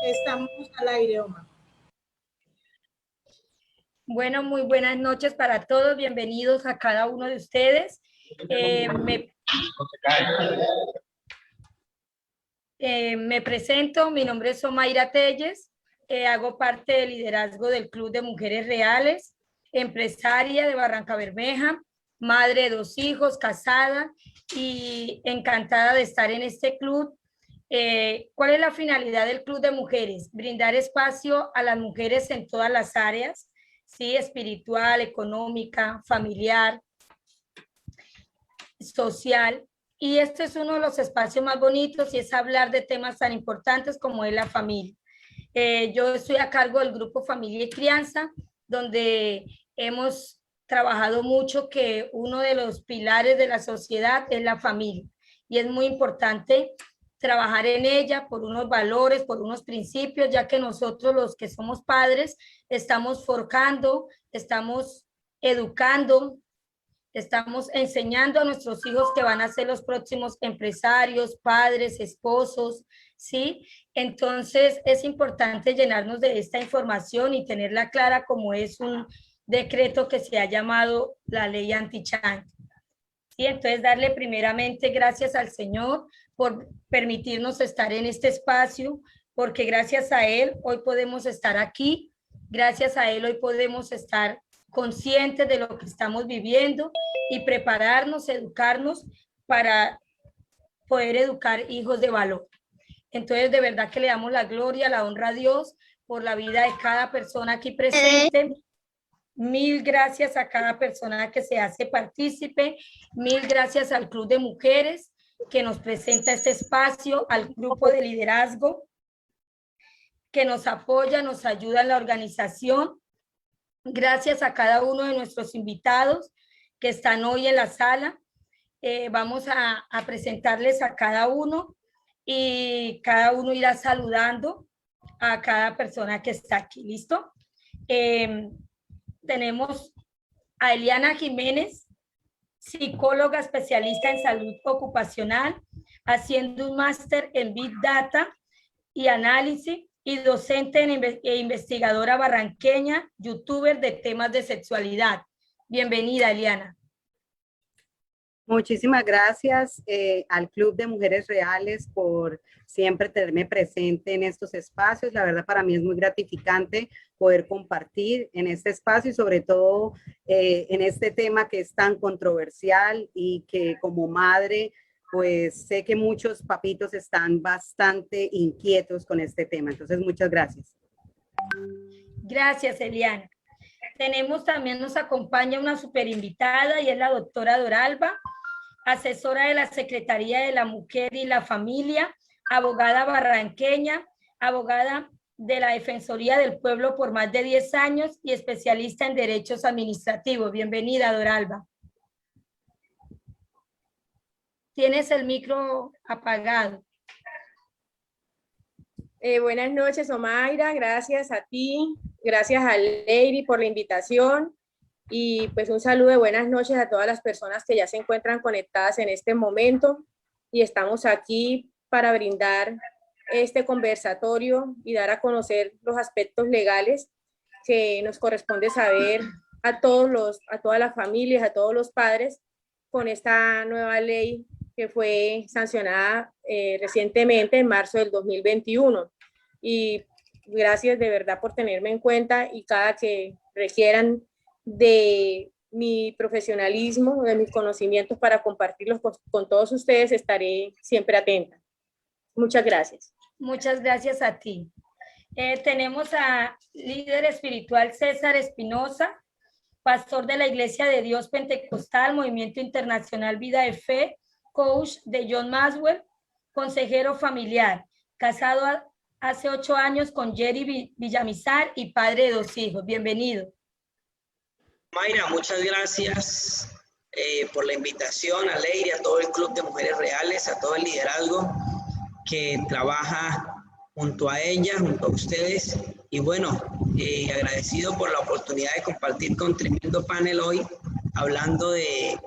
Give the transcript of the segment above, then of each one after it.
Estamos al aire, Omar. Bueno, muy buenas noches para todos. Bienvenidos a cada uno de ustedes. Me presento, mi nombre es Omaira Telles, hago parte del liderazgo del Club de Mujeres Reales, empresaria de Barrancabermeja, madre de 2 hijos, casada y encantada de estar en este club. ¿Cuál es la finalidad del Club de Mujeres? Brindar espacio a las mujeres en todas las áreas, ¿sí? Espiritual, económica, familiar, social. Y este es uno de los espacios más bonitos y es hablar de temas tan importantes como es la familia. Yo estoy a cargo del grupo Familia y Crianza, donde hemos trabajado mucho que uno de los pilares de la sociedad es la familia. Y es muy importante trabajar en ella por unos valores, por unos principios, ya que nosotros los que somos padres estamos forjando, estamos educando, estamos enseñando a nuestros hijos que van a ser los próximos empresarios, padres, esposos, ¿sí? Entonces es importante llenarnos de esta información y tenerla clara como es un decreto que se ha llamado la ley anti-chantaje. ¿Sí? Entonces darle primeramente gracias al Señor por permitirnos estar en este espacio, porque gracias a Él hoy podemos estar aquí, gracias a Él hoy podemos estar conscientes de lo que estamos viviendo y prepararnos, educarnos para poder educar hijos de valor. Entonces, de verdad que le damos la gloria, la honra a Dios por la vida de cada persona aquí presente. Mil gracias a cada persona que se hace partícipe. Mil gracias al Club de Mujeres que nos presenta este espacio, al grupo de liderazgo que nos apoya, nos ayuda en la organización. Gracias a cada uno de nuestros invitados que están hoy en la sala. Vamos a presentarles a cada uno y cada uno irá saludando a cada persona que está aquí. ¿Listo? Tenemos a Eliana Jiménez, psicóloga especialista en salud ocupacional, haciendo un máster en Big Data y análisis y docente e investigadora barranqueña, youtuber de temas de sexualidad. Bienvenida, Eliana. Muchísimas gracias al Club de Mujeres Reales por siempre tenerme presente en estos espacios. La verdad para mí es muy gratificante poder compartir en este espacio y sobre todo en este tema que es tan controversial y que como madre pues sé que muchos papitos están bastante inquietos con este tema. Entonces muchas gracias. Gracias, Eliana. También nos acompaña una super invitada y es la doctora Doralba, asesora de la Secretaría de la Mujer y la Familia, abogada barranqueña, abogada de la Defensoría del Pueblo por más de 10 años y especialista en derechos administrativos. Bienvenida, Doralba. Tienes el micro apagado. Buenas noches, Omaira. Gracias a ti, gracias a Lady por la invitación. Y pues un saludo de buenas noches a todas las personas que ya se encuentran conectadas en este momento y estamos aquí para brindar este conversatorio y dar a conocer los aspectos legales que nos corresponde saber a todas las familias, a todos los padres con esta nueva ley que fue sancionada recientemente en marzo del 2021. Y gracias de verdad por tenerme en cuenta y cada que requieran de mi profesionalismo, de mis conocimientos para compartirlos con todos ustedes, estaré siempre atenta. Muchas gracias. Muchas gracias a ti. Tenemos a líder espiritual César Espinosa, pastor de la Iglesia de Dios Pentecostal, Movimiento Internacional Vida de Fe, coach de John Maxwell, consejero familiar, casado hace 8 años con Jerry Villamizar y padre de 2 hijos. Bienvenido. Mayra, muchas gracias por la invitación, a Leyri, a todo el Club de Mujeres Reales, a todo el liderazgo que trabaja junto a ella, junto a ustedes. Y bueno, agradecido por la oportunidad de compartir con tremendo panel hoy, hablando de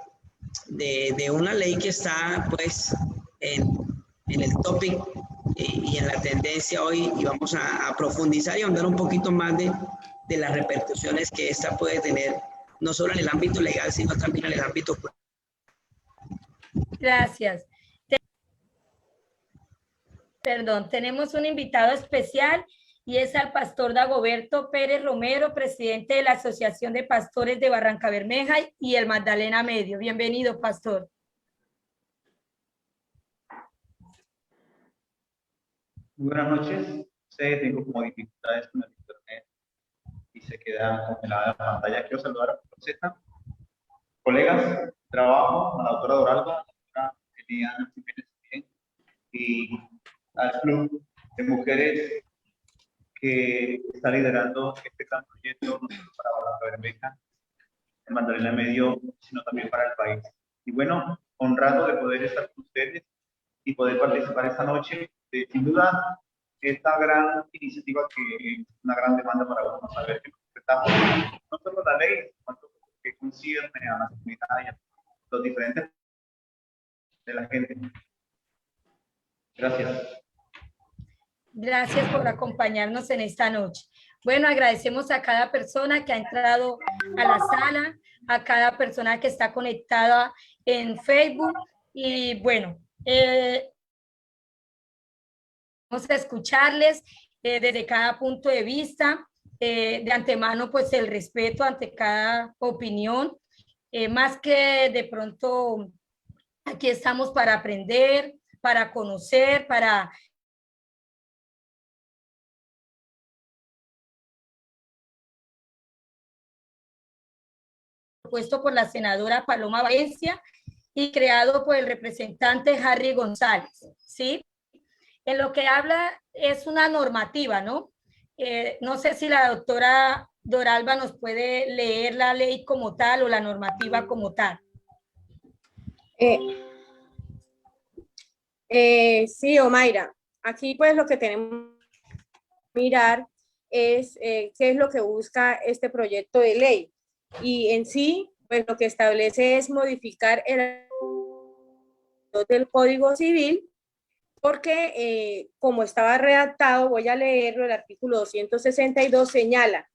una ley que está pues en el topic y en la tendencia hoy, y vamos a profundizar y ahondar un poquito más de las repercusiones que esta puede tener, no solo en el ámbito legal, sino también en el ámbito cultural. Gracias. Perdón, tenemos un invitado especial y es al pastor Dagoberto Pérez Romero, presidente de la Asociación de Pastores de Barrancabermeja y el Magdalena Medio. Bienvenido, pastor. Muy buenas noches. Tengo como dificultades con el internet y se queda congelada la pantalla. Quiero saludar a Rosetta, colegas, trabajo, a la doctora Doralba, a la doctora Eliana Jiménez y al Club de Mujeres que está liderando este gran proyecto no solo para Barrancabermeja, el Magdalena Medio, sino también para el país. Y bueno, honrado de poder estar con ustedes y poder participar esta noche. Sin duda, esta gran iniciativa que es una gran demanda para vamos a ver que respetamos no solo la ley, sino que concierne a la comunidad y a los diferentes de la gente. Gracias. Gracias por acompañarnos en esta noche. Bueno, agradecemos a cada persona que ha entrado a la sala, a cada persona que está conectada en Facebook y bueno, vamos a escucharles desde cada punto de vista. De antemano, pues el respeto ante cada opinión, más que de pronto aquí estamos para aprender, para conocer, para propuesto por la senadora Paloma Valencia y creado por el representante Harry González, ¿sí? En lo que habla es una normativa, ¿no? No sé si la doctora Doralba nos puede leer la ley como tal o la normativa como tal. Sí, Omaira, aquí pues lo que tenemos que mirar es qué es lo que busca este proyecto de ley. Y en sí, pues lo que establece es modificar el del Código Civil, porque como estaba redactado, voy a leerlo, el artículo 262 señala: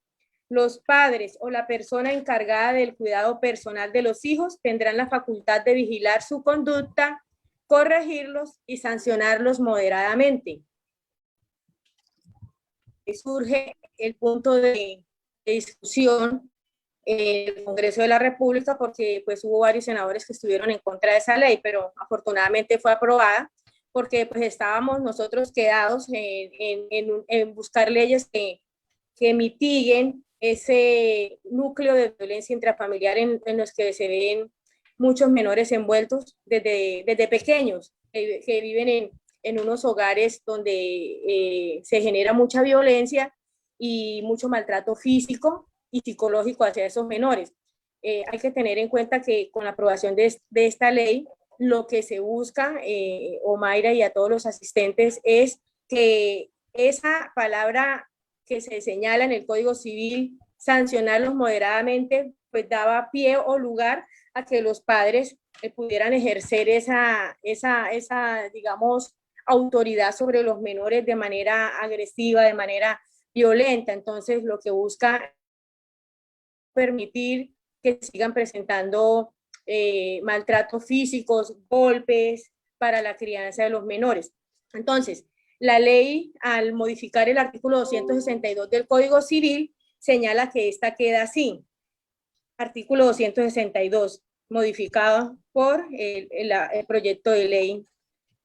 los padres o la persona encargada del cuidado personal de los hijos tendrán la facultad de vigilar su conducta, corregirlos y sancionarlos moderadamente. Y surge el punto de discusión en el Congreso de la República, porque pues hubo varios senadores que estuvieron en contra de esa ley, pero afortunadamente fue aprobada, porque pues estábamos nosotros quedados en buscar leyes que mitiguen ese núcleo de violencia intrafamiliar en los que se ven muchos menores envueltos desde pequeños, que viven en unos hogares donde se genera mucha violencia y mucho maltrato físico y psicológico hacia esos menores. Hay que tener en cuenta que con la aprobación de esta ley, lo que se busca, Omaira y a todos los asistentes, es que esa palabra que se señala en el Código Civil, sancionarlos moderadamente, pues daba pie o lugar a que los padres pudieran ejercer esa, digamos, autoridad sobre los menores de manera agresiva, de manera violenta. Entonces, lo que busca permitir que sigan presentando maltratos físicos, golpes para la crianza de los menores. Entonces, la ley, al modificar el artículo 262 del Código Civil, señala que esta queda así. Artículo 262, modificado por el proyecto de ley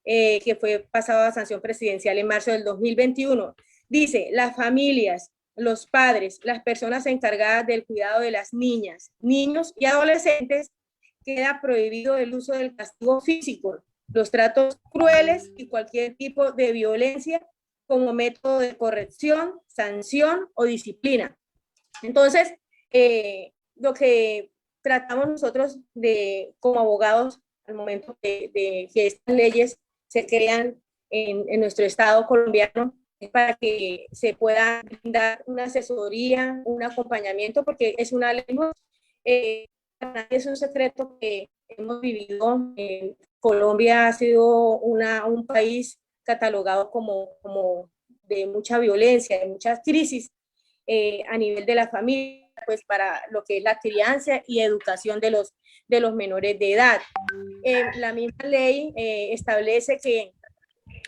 que fue pasado a sanción presidencial en marzo del 2021. Dice: las familias, los padres, las personas encargadas del cuidado de las niñas, niños y adolescentes, queda prohibido el uso del castigo físico, los tratos crueles y cualquier tipo de violencia como método de corrección, sanción o disciplina. Entonces, lo que tratamos nosotros como abogados al momento de que estas leyes se crean en nuestro Estado colombiano, es para que se pueda brindar una asesoría, un acompañamiento, porque es una ley nueva. Es un secreto que hemos vivido. Colombia ha sido un país catalogado como de mucha violencia, de muchas crisis a nivel de la familia, pues para lo que es la crianza y educación de los menores de edad. La misma ley establece que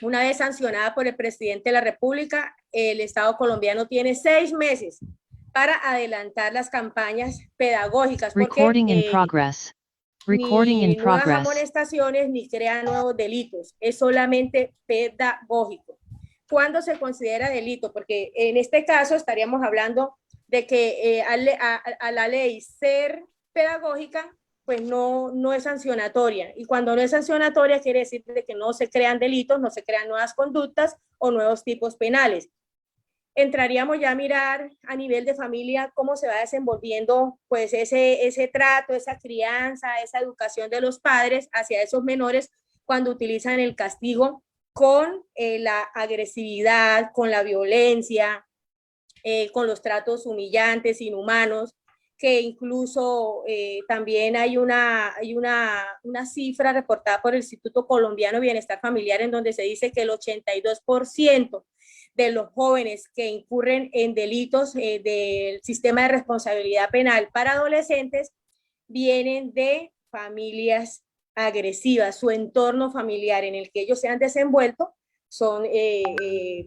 una vez sancionada por el presidente de la República, el Estado colombiano tiene 6 meses para adelantar las campañas pedagógicas, porque ni nuevas amonestaciones ni crea nuevos delitos, es solamente pedagógico. ¿Cuándo se considera delito? Porque en este caso estaríamos hablando de que a la ley ser pedagógica, pues no es sancionatoria. Y cuando no es sancionatoria quiere decir de que no se crean delitos, no se crean nuevas conductas o nuevos tipos penales. Entraríamos ya a mirar a nivel de familia cómo se va desenvolviendo pues ese trato, esa crianza, esa educación de los padres hacia esos menores cuando utilizan el castigo con la agresividad, con la violencia, con los tratos humillantes, inhumanos, que incluso también hay una cifra reportada por el Instituto Colombiano de Bienestar Familiar en donde se dice que el 82% de los jóvenes que incurren en delitos del sistema de responsabilidad penal para adolescentes vienen de familias agresivas, su entorno familiar en el que ellos se han desenvuelto son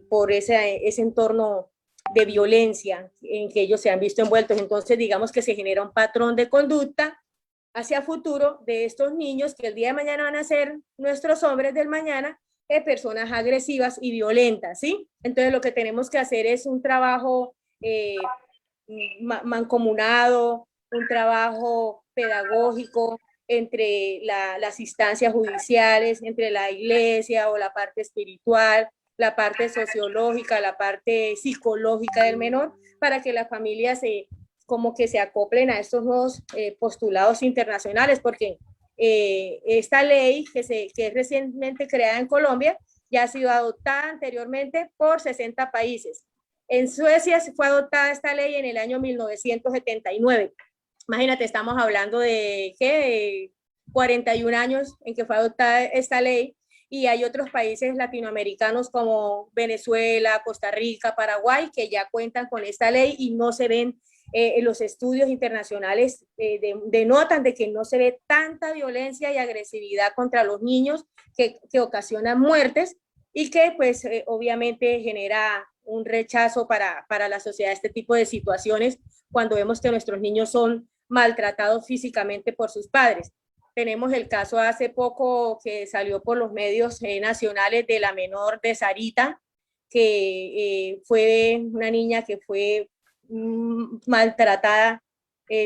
por ese entorno de violencia en que ellos se han visto envueltos. Entonces, digamos que se genera un patrón de conducta hacia futuro de estos niños que el día de mañana van a ser nuestros hombres del mañana, personas agresivas y violentas, ¿sí? Entonces, lo que tenemos que hacer es un trabajo mancomunado, un trabajo pedagógico entre las instancias judiciales, entre la iglesia o la parte espiritual, la parte sociológica, la parte psicológica del menor, para que las familias como que se acoplen a estos nuevos postulados internacionales, porque esta ley que es recientemente creada en Colombia ya ha sido adoptada anteriormente por 60 países. En Suecia se fue adoptada esta ley en el año 1979. Imagínate, estamos hablando de 41 años en que fue adoptada esta ley, y hay otros países latinoamericanos como Venezuela, Costa Rica, Paraguay, que ya cuentan con esta ley y no se ven, los estudios internacionales denotan de que no se ve tanta violencia y agresividad contra los niños que ocasionan muertes y que pues obviamente genera un rechazo para la sociedad este tipo de situaciones cuando vemos que nuestros niños son maltratados físicamente por sus padres. Tenemos el caso hace poco que salió por los medios nacionales de la menor de Sarita, que fue una niña que fue maltratada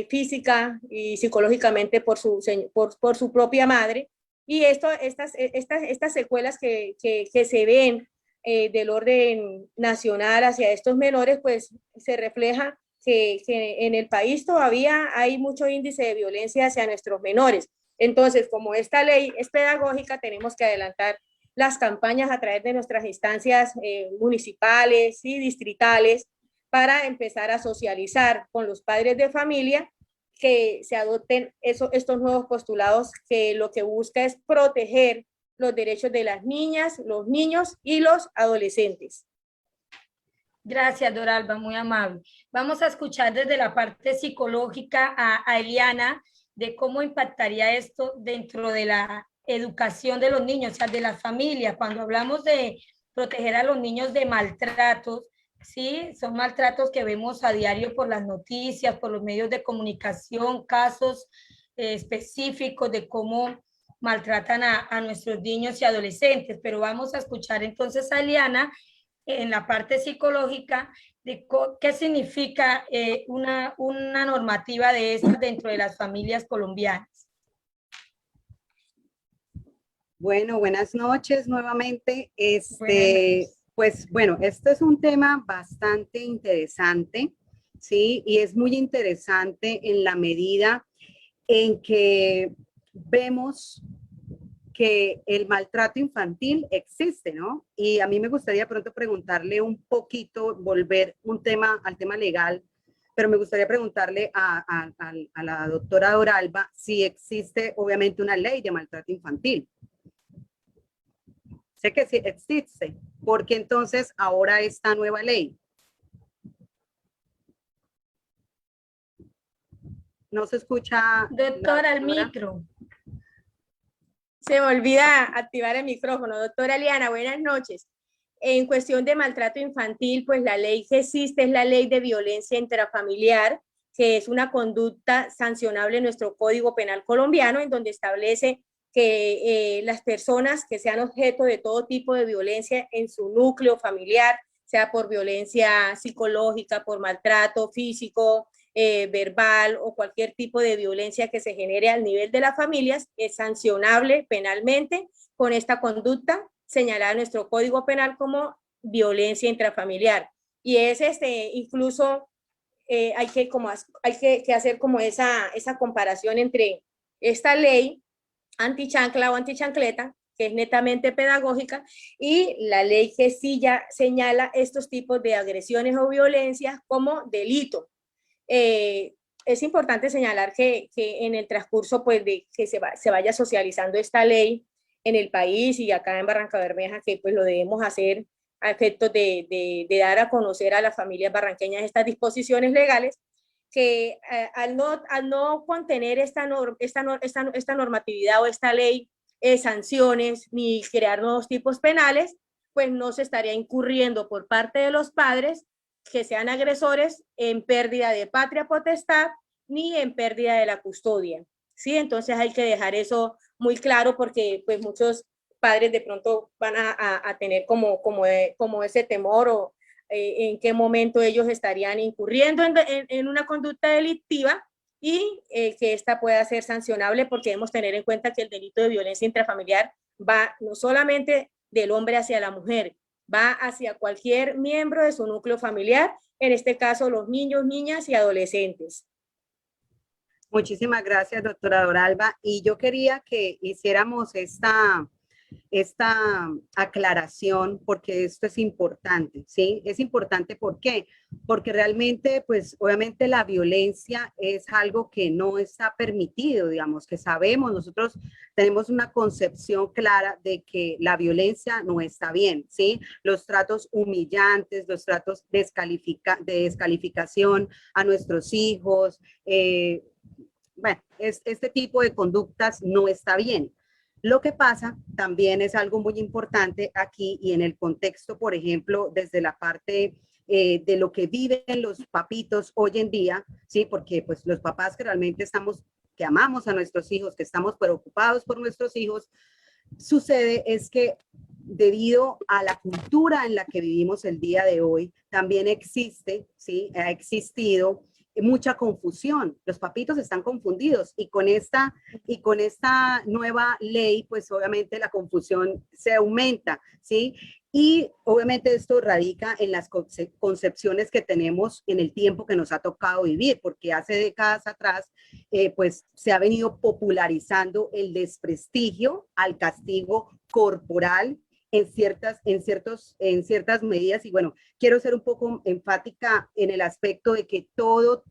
física y psicológicamente por su propia madre. Y estas secuelas que se ven del orden nacional hacia estos menores, pues se refleja que en el país todavía hay mucho índice de violencia hacia nuestros menores. Entonces, como esta ley es pedagógica, tenemos que adelantar las campañas a través de nuestras instancias municipales y distritales para empezar a socializar con los padres de familia que se adopten estos nuevos postulados que lo que busca es proteger los derechos de las niñas, los niños y los adolescentes. Gracias, Doralba, muy amable. Vamos a escuchar desde la parte psicológica a Eliana de cómo impactaría esto dentro de la educación de los niños, o sea, de las familias. Cuando hablamos de proteger a los niños de maltratos, ¿sí? Son maltratos que vemos a diario por las noticias, por los medios de comunicación, casos específicos de cómo maltratan a nuestros niños y adolescentes. Pero vamos a escuchar entonces a Eliana en la parte psicológica de qué significa una normativa de estas dentro de las familias colombianas. Bueno, buenas noches nuevamente. Pues bueno, este es un tema bastante interesante, ¿sí? Y es muy interesante en la medida en que vemos que el maltrato infantil existe, ¿no? Y a mí me gustaría pronto preguntarle un poquito, volver al tema legal, pero me gustaría preguntarle a la doctora Doralba si existe obviamente una ley de maltrato infantil. Sé que sí existe, porque entonces ahora esta nueva ley. No se escucha. Doctora, el doctora. micro. Se me olvida activar el micrófono. Doctora Liana, buenas noches. En cuestión de maltrato infantil, pues la ley que existe es la ley de violencia intrafamiliar, que es una conducta sancionable en nuestro Código Penal colombiano, en donde establece que las personas que sean objeto de todo tipo de violencia en su núcleo familiar, sea por violencia psicológica, por maltrato físico, verbal o cualquier tipo de violencia que se genere al nivel de las familias, es sancionable penalmente con esta conducta señalada en nuestro Código Penal como violencia intrafamiliar. Y es incluso hay que hacer como esa comparación entre esta ley antichancla o antichancleta, que es netamente pedagógica, y la ley que sí ya señala estos tipos de agresiones o violencias como delito. Es importante señalar que en el transcurso pues, de que se vaya socializando esta ley en el país y acá en Barrancabermeja, que pues lo debemos hacer a efectos de dar a conocer a las familias barranqueñas estas disposiciones legales, que al no contener esta normatividad o esta ley, sanciones ni crear nuevos tipos penales, pues no se estaría incurriendo por parte de los padres que sean agresores en pérdida de patria potestad ni en pérdida de la custodia. ¿Sí? Entonces hay que dejar eso muy claro porque pues muchos padres de pronto van a tener como ese temor o en qué momento ellos estarían incurriendo en una conducta delictiva y que esta pueda ser sancionable, porque debemos tener en cuenta que el delito de violencia intrafamiliar va no solamente del hombre hacia la mujer, va hacia cualquier miembro de su núcleo familiar, en este caso los niños, niñas y adolescentes. Muchísimas gracias, doctora Doralba. Y yo quería que hiciéramos esta aclaración porque esto es importante, ¿sí? Es importante, ¿por qué? Porque realmente, pues, obviamente la violencia es algo que no está permitido, digamos, que sabemos, nosotros tenemos una concepción clara de que la violencia no está bien, ¿sí? Los tratos humillantes, los tratos de descalificación a nuestros hijos, bueno, este tipo de conductas no está bien. Lo que pasa también es algo muy importante aquí y en el contexto, por ejemplo, desde la parte de lo que viven los papitos hoy en día, ¿sí? Porque pues los papás que realmente que amamos a nuestros hijos, que estamos preocupados por nuestros hijos, sucede es que debido a la cultura en la que vivimos el día de hoy, también existe, ¿sí? Ha existido mucha confusión. Los papitos están confundidos y con esta nueva ley, pues obviamente la confusión se aumenta, ¿sí? Y obviamente esto radica en las concepciones que tenemos en el tiempo que nos ha tocado vivir, porque hace décadas atrás, pues se ha venido popularizando el desprestigio al castigo corporal en ciertas medidas. Y bueno, quiero ser un poco enfática en el aspecto de que todo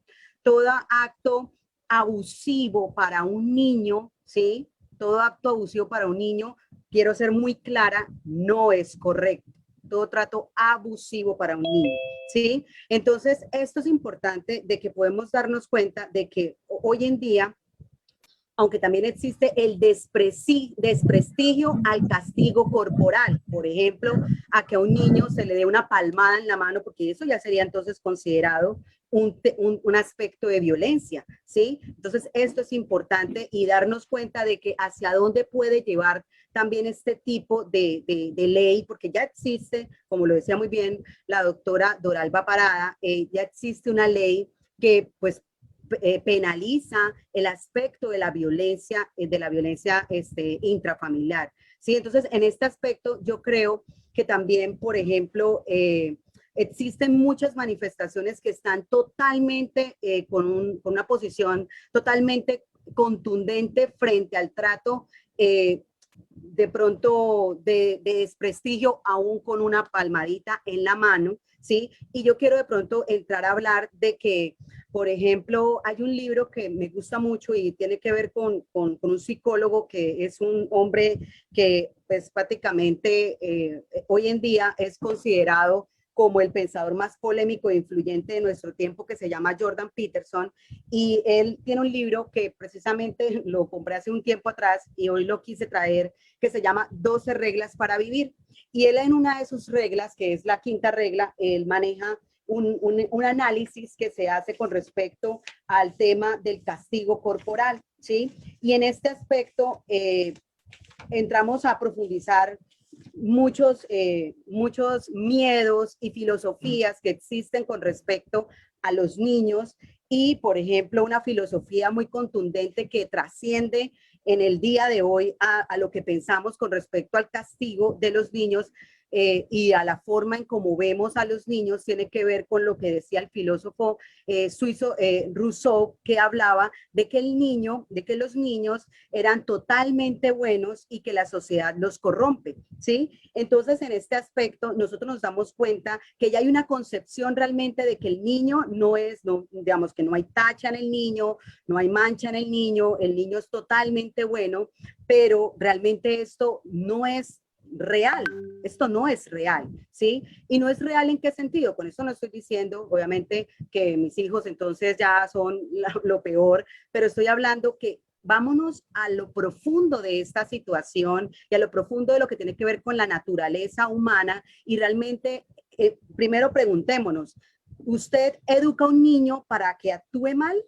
acto abusivo para un niño, ¿sí? Todo acto abusivo para un niño, quiero ser muy clara, no es correcto. Todo trato abusivo para un niño, ¿sí? Entonces, esto es importante de que podemos darnos cuenta de que hoy en día, aunque también existe el desprestigio al castigo corporal, por ejemplo, a que a un niño se le dé una palmada en la mano, porque eso ya sería entonces considerado un aspecto de violencia, ¿sí? Entonces, esto es importante y darnos cuenta de que hacia dónde puede llevar también este tipo de ley, porque ya existe, como lo decía muy bien la doctora Doralba Parada, ya existe una ley que pues penaliza el aspecto de la violencia intrafamiliar. ¿Sí? Entonces, en este aspecto, yo creo que también, por ejemplo, existen muchas manifestaciones que están totalmente con una posición totalmente contundente frente al trato de pronto de desprestigio, aún con una palmadita en la mano, ¿sí? Y yo quiero de pronto entrar a hablar de que, por ejemplo, hay un libro que me gusta mucho y tiene que ver con un psicólogo que es un hombre que pues prácticamente hoy en día es considerado como el pensador más polémico e influyente de nuestro tiempo, que se llama Jordan Peterson, y él tiene un libro que precisamente lo compré hace un tiempo atrás y hoy lo quise traer, que se llama 12 reglas para vivir. Y él en una de sus reglas, que es la quinta regla, él maneja un análisis que se hace con respecto al tema del castigo corporal, ¿sí? Y en este aspecto entramos a profundizar muchos miedos y filosofías que existen con respecto a los niños y, por ejemplo, una filosofía muy contundente que trasciende en el día de hoy a lo que pensamos con respecto al castigo de los niños y a la forma en cómo vemos a los niños, tiene que ver con lo que decía el filósofo suizo Rousseau, que hablaba de que los niños eran totalmente buenos y que la sociedad los corrompe, ¿sí? Entonces, en este aspecto, nosotros nos damos cuenta que ya hay una concepción realmente de que el niño digamos que no hay tacha en el niño, no hay mancha en el niño es totalmente bueno, pero realmente esto no es real, esto no es real, ¿sí? Y no es real ¿en qué sentido? Con esto no estoy diciendo, obviamente, que mis hijos entonces ya son lo peor, pero estoy hablando que vámonos a lo profundo de esta situación y a lo profundo de lo que tiene que ver con la naturaleza humana y realmente, primero preguntémonos, ¿usted educa a un niño para que actúe mal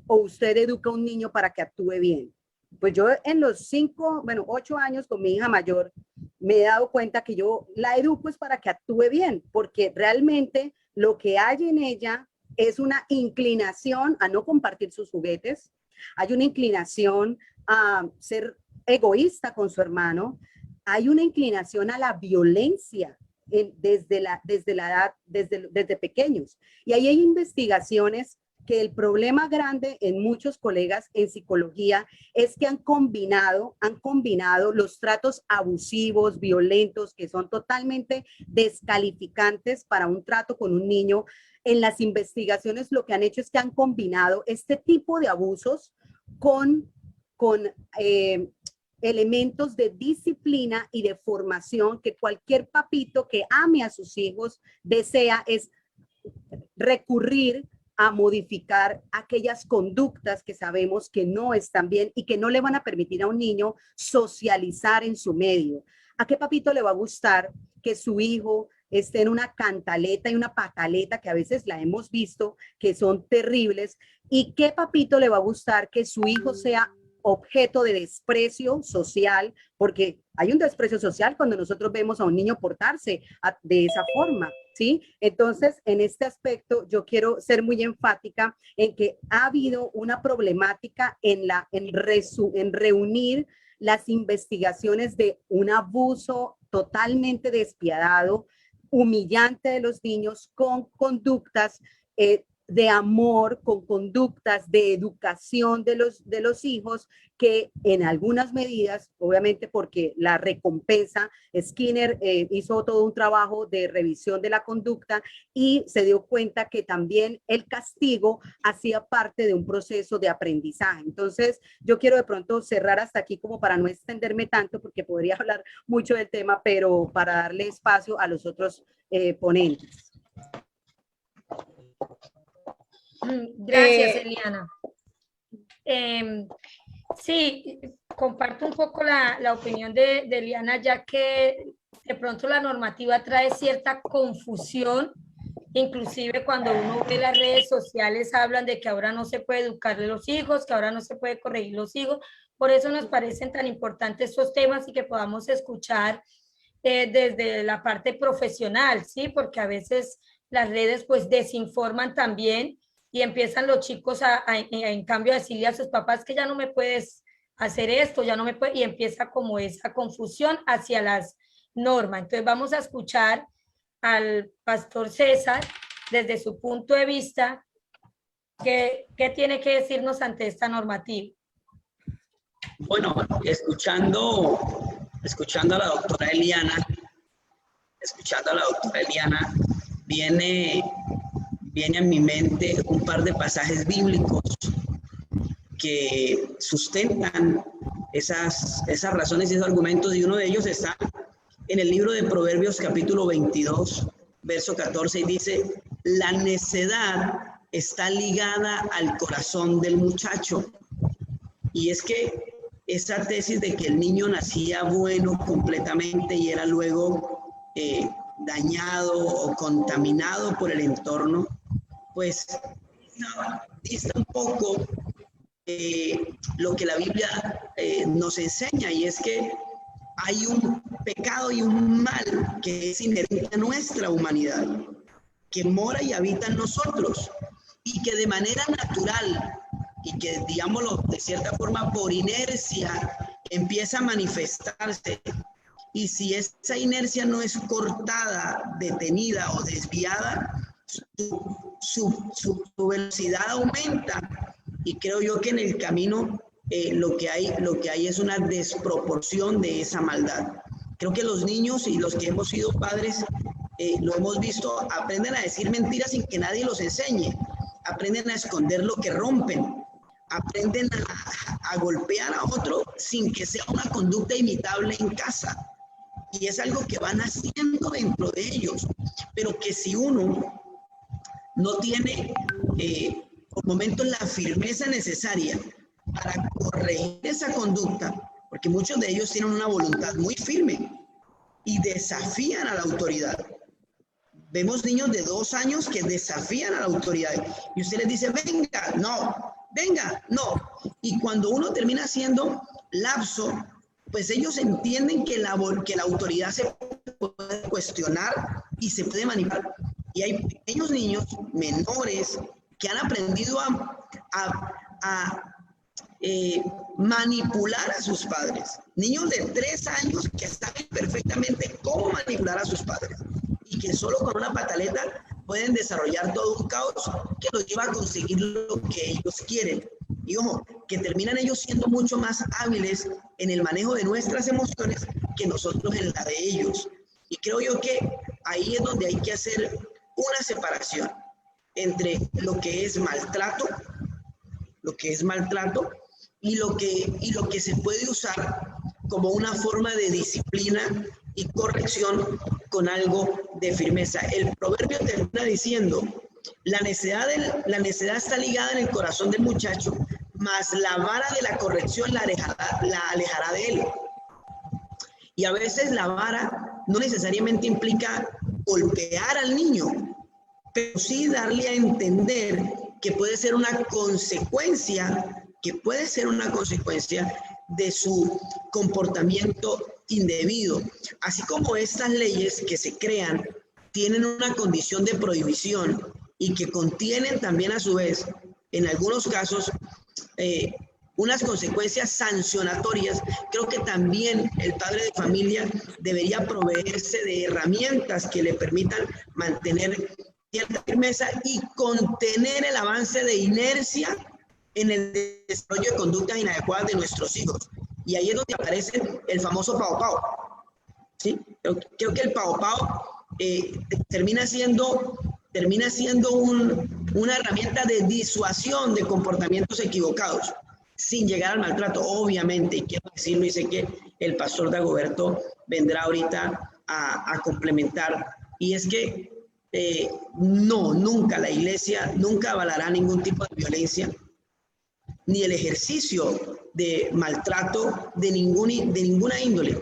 o usted educa a un niño para que actúe bien? Pues yo en los 8 años con mi hija mayor me he dado cuenta que yo la educo es para que actúe bien, porque realmente lo que hay en ella es una inclinación a no compartir sus juguetes, hay una inclinación a ser egoísta con su hermano, hay una inclinación a la violencia desde pequeños. Y ahí hay investigaciones que el problema grande en muchos colegas en psicología es que han combinado los tratos abusivos, violentos, que son totalmente descalificantes para un trato con un niño. En las investigaciones lo que han hecho es que han combinado este tipo de abusos con elementos de disciplina y de formación que cualquier papito que ame a sus hijos desea es recurrir a modificar aquellas conductas que sabemos que no están bien y que no le van a permitir a un niño socializar en su medio. ¿A qué papito le va a gustar que su hijo esté en una cantaleta y una pataleta, que a veces la hemos visto, que son terribles? ¿Y qué papito le va a gustar que su hijo sea objeto de desprecio social? Porque hay un desprecio social cuando nosotros vemos a un niño portarse de esa forma, ¿sí? Entonces, en este aspecto, yo quiero ser muy enfática en que ha habido una problemática en reunir las investigaciones de un abuso totalmente despiadado, humillante de los niños, con conductas de amor, con conductas de educación de los hijos, que en algunas medidas, obviamente porque la recompensa, Skinner hizo todo un trabajo de revisión de la conducta y se dio cuenta que también el castigo hacía parte de un proceso de aprendizaje. Entonces, yo quiero de pronto cerrar hasta aquí como para no extenderme tanto, porque podría hablar mucho del tema, pero para darle espacio a los otros ponentes. Gracias, Eliana. Sí, comparto un poco la opinión de Eliana, ya que de pronto la normativa trae cierta confusión, inclusive cuando uno ve las redes sociales hablan de que ahora no se puede educar a los hijos, que ahora no se puede corregir los hijos. Por eso nos parecen tan importantes estos temas y que podamos escuchar desde la parte profesional, ¿sí? Porque a veces las redes pues desinforman también y empiezan los chicos en cambio a decirle a sus papás que ya no me puedes hacer esto, ya no me puedes, y empieza como esa confusión hacia las normas. Entonces vamos a escuchar al pastor César desde su punto de vista, ¿qué tiene que decirnos ante esta normativa? Bueno, escuchando a la doctora Eliana, viene a mi mente un par de pasajes bíblicos que sustentan esas razones y esos argumentos, y uno de ellos está en el libro de Proverbios capítulo 22, verso 14, y dice: la necedad está ligada al corazón del muchacho. Y es que esa tesis de que el niño nacía bueno completamente y era luego dañado o contaminado por el entorno, pues dista un poco lo que la Biblia nos enseña, y es que hay un pecado y un mal que es inherente a nuestra humanidad, que mora y habita en nosotros, y que de manera natural, y que, digámoslo de cierta forma, por inercia, empieza a manifestarse. Y si esa inercia no es cortada, detenida o desviada, su velocidad aumenta. Y creo yo que en el camino lo que hay es una desproporción de esa maldad. Creo que los niños y los que hemos sido padres, lo hemos visto, aprenden a decir mentiras sin que nadie los enseñe. Aprenden a esconder lo que rompen. Aprenden a golpear a otro sin que sea una conducta imitable en casa. Y es algo que van haciendo dentro de ellos. Pero que si uno no tiene por momentos la firmeza necesaria para corregir esa conducta, porque muchos de ellos tienen una voluntad muy firme y desafían a la autoridad. Vemos niños de 2 años que desafían a la autoridad y usted les dice: venga, no, venga, no. Y cuando uno termina haciendo lapso, pues ellos entienden que la autoridad se puede cuestionar y se puede manipular. Y hay pequeños niños menores que han aprendido a manipular a sus padres. Niños de 3 años que saben perfectamente cómo manipular a sus padres y que solo con una pataleta pueden desarrollar todo un caos que los lleva a conseguir lo que ellos quieren. Y ojo, que terminan ellos siendo mucho más hábiles en el manejo de nuestras emociones que nosotros en la de ellos. Y creo yo que ahí es donde hay que hacer una separación entre lo que es maltrato y lo que se puede usar como una forma de disciplina y corrección con algo de firmeza. El proverbio termina diciendo: la necedad está ligada en el corazón del muchacho, mas la vara de la corrección la alejará de él. Y a veces la vara no necesariamente implica golpear al niño, pero sí darle a entender que puede ser una consecuencia de su comportamiento indebido. Así como estas leyes que se crean tienen una condición de prohibición y que contienen también a su vez, en algunos casos, unas consecuencias sancionatorias, creo que también el padre de familia debería proveerse de herramientas que le permitan mantener cierta firmeza y contener el avance de inercia en el desarrollo de conductas inadecuadas de nuestros hijos. Y ahí es donde aparece el famoso pao pao. ¿Sí? Creo que el pao pao termina siendo una herramienta de disuasión de comportamientos equivocados, sin llegar al maltrato, obviamente, y quiero decirlo, y sé que el pastor Dagoberto vendrá ahorita a complementar, y es que nunca la iglesia nunca avalará ningún tipo de violencia, ni el ejercicio de maltrato de ninguna índole,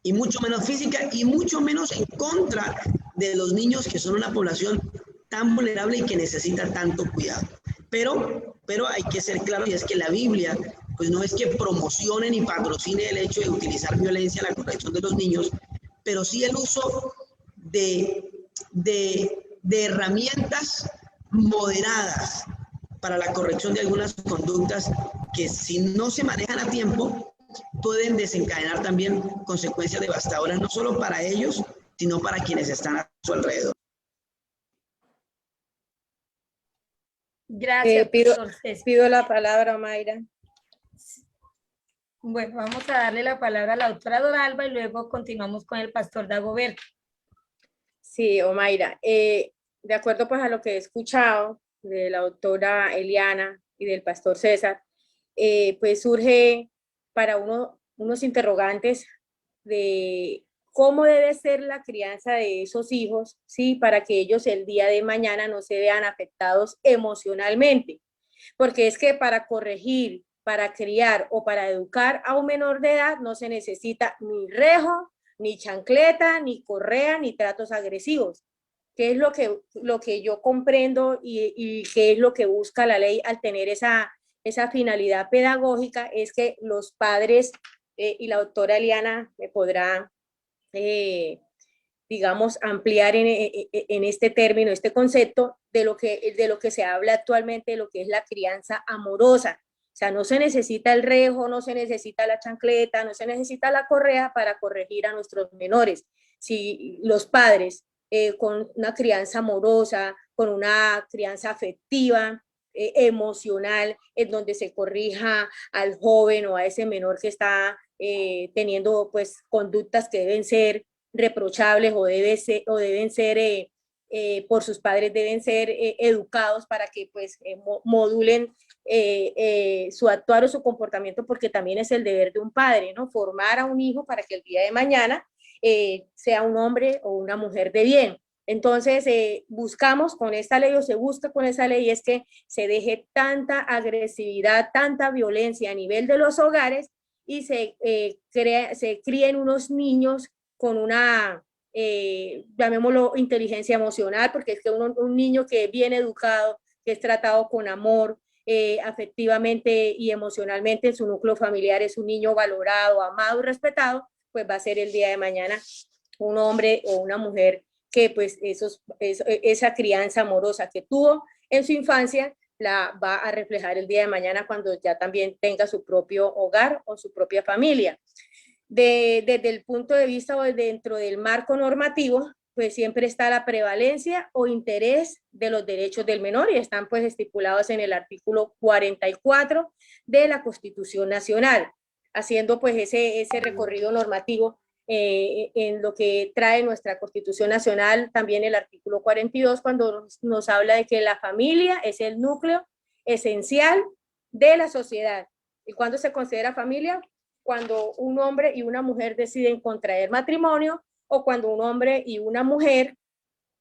y mucho menos física, y mucho menos en contra de los niños, que son una población tan vulnerable y que necesita tanto cuidado. Pero hay que ser claro, y es que la Biblia, pues no es que promocione ni patrocine el hecho de utilizar violencia en la corrección de los niños, pero sí el uso de herramientas moderadas para la corrección de algunas conductas que, si no se manejan a tiempo, pueden desencadenar también consecuencias devastadoras, no solo para ellos, sino para quienes están a su alrededor. Gracias, pido la palabra, Mayra. Bueno, vamos a darle la palabra a la doctora Doralba y luego continuamos con el pastor Dagoberto. Sí, Omaira, de acuerdo pues a lo que he escuchado de la doctora Eliana y del pastor César, pues surge para unos interrogantes de cómo debe ser la crianza de esos hijos, ¿sí? Para que ellos el día de mañana no se vean afectados emocionalmente. Porque es que para corregir, para criar o para educar a un menor de edad no se necesita ni rejo, ni chancleta, ni correa, ni tratos agresivos. ¿Qué es lo que yo comprendo y qué es lo que busca la ley al tener esa finalidad pedagógica? Es que los padres, y la doctora Eliana me podrá, digamos, ampliar en este término, este concepto de lo que se habla actualmente, de lo que es la crianza amorosa. O sea, no se necesita el rejo, no se necesita la chancleta, no se necesita la correa para corregir a nuestros menores. Si los padres con una crianza amorosa, con una crianza afectiva, emocional, en donde se corrija al joven o a ese menor que está teniendo pues conductas que deben ser reprochables o deben ser por sus padres, deben ser educados para que pues modulen su actuar o su comportamiento, porque también es el deber de un padre, ¿no? Formar a un hijo para que el día de mañana sea un hombre o una mujer de bien. Entonces, buscamos con esta ley, o se busca con esa ley, es que se deje tanta agresividad, tanta violencia a nivel de los hogares y se críen unos niños con una, llamémoslo, inteligencia emocional, porque es que un niño que es bien educado, que es tratado con amor, afectivamente y emocionalmente en su núcleo familiar, es un niño valorado, amado y respetado, pues va a ser el día de mañana un hombre o una mujer que pues esa crianza amorosa que tuvo en su infancia la va a reflejar el día de mañana cuando ya también tenga su propio hogar o su propia familia. Desde el punto de vista o dentro del marco normativo, pues siempre está la prevalencia o interés de los derechos del menor y están pues estipulados en el artículo 44 de la Constitución Nacional, haciendo pues ese recorrido normativo en lo que trae nuestra Constitución Nacional, también el artículo 42, cuando nos habla de que la familia es el núcleo esencial de la sociedad. ¿Y cuándo se considera familia? Cuando un hombre y una mujer deciden contraer matrimonio o cuando un hombre y una mujer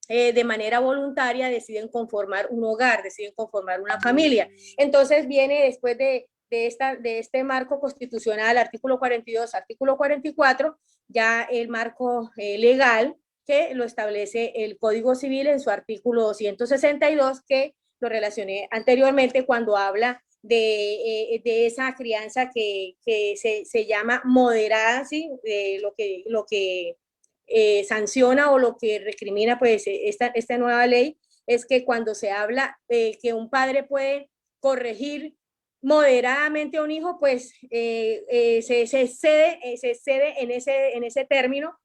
de manera voluntaria deciden conformar un hogar, deciden conformar una familia. Entonces viene después de este marco constitucional, artículo 42, artículo 44, ya el marco legal que lo establece el Código Civil en su artículo 262, que lo relacioné anteriormente cuando habla de esa crianza que se llama moderada, ¿sí? Lo que sanciona o lo que recrimina pues esta nueva ley es que cuando se habla que un padre puede corregir moderadamente a un hijo, pues se cede en ese término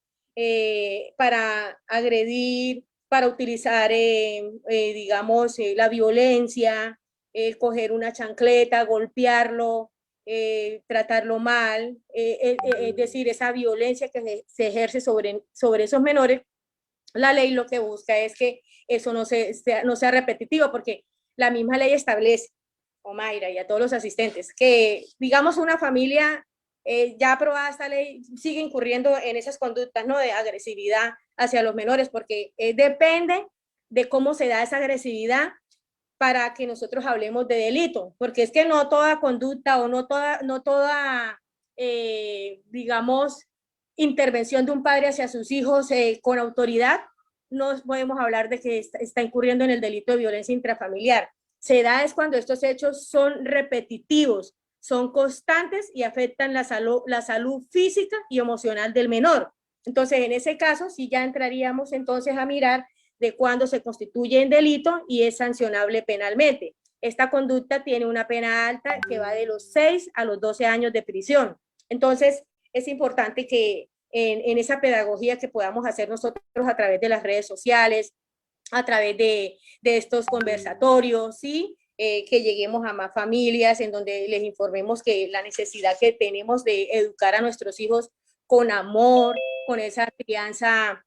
para agredir, para utilizar, digamos, la violencia, coger una chancleta, golpearlo, tratarlo mal, es decir, esa violencia que se ejerce sobre esos menores. La ley lo que busca es que eso no sea repetitivo, porque la misma ley establece, Omaira, y a todos los asistentes, que digamos una familia ya aprobada esta ley sigue incurriendo en esas conductas, ¿no?, de agresividad hacia los menores, porque depende de cómo se da esa agresividad para que nosotros hablemos de delito, porque es que no toda conducta o no toda digamos, intervención de un padre hacia sus hijos con autoridad, no podemos hablar de que está incurriendo en el delito de violencia intrafamiliar. Se da es cuando estos hechos son repetitivos, son constantes y afectan la salud física y emocional del menor. Entonces, en ese caso, sí ya entraríamos entonces a mirar de cuándo se constituye en delito y es sancionable penalmente. Esta conducta tiene una pena alta que va de los 6 a los 12 años de prisión. Entonces, es importante que en esa pedagogía que podamos hacer nosotros a través de las redes sociales, a través de estos conversatorios, ¿sí? Que lleguemos a más familias, en donde les informemos que la necesidad que tenemos de educar a nuestros hijos con amor, con esa crianza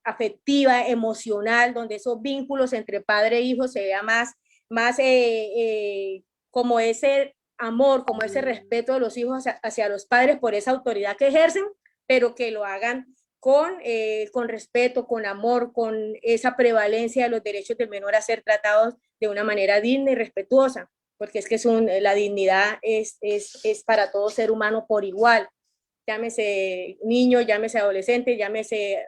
afectiva, emocional, donde esos vínculos entre padre e hijo se vea más como ese amor, como ese respeto de los hijos hacia los padres por esa autoridad que ejercen, pero que lo hagan con respeto, con amor, con esa prevalencia de los derechos del menor a ser tratados de una manera digna y respetuosa, porque es que la dignidad es para todo ser humano por igual, llámese niños, llámese adolescentes, llámese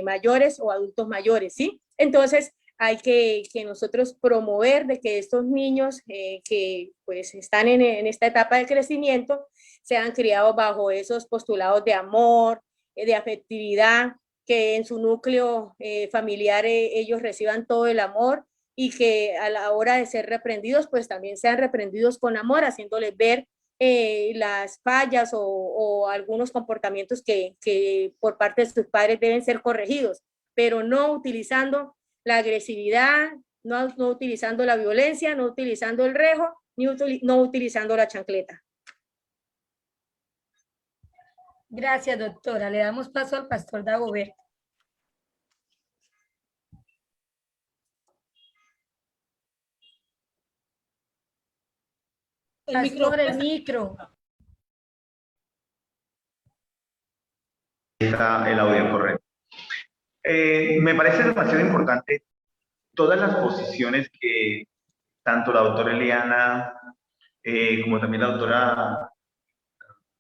mayores o adultos mayores, ¿sí? Entonces, hay que nosotros promover de que estos niños que pues están en esta etapa de crecimiento sean criados bajo esos postulados de amor, de afectividad, que en su núcleo familiar ellos reciban todo el amor y que a la hora de ser reprendidos, pues también sean reprendidos con amor, haciéndoles ver las fallas o algunos comportamientos que por parte de sus padres deben ser corregidos, pero no utilizando la agresividad, no utilizando la violencia, no utilizando el rejo, no utilizando la chancleta. Gracias, doctora. Le damos paso al pastor Dagoberto. Pastor, el micro. Está el audio correcto. Me parece demasiado importante todas las posiciones que tanto la doctora Eliana como también la doctora,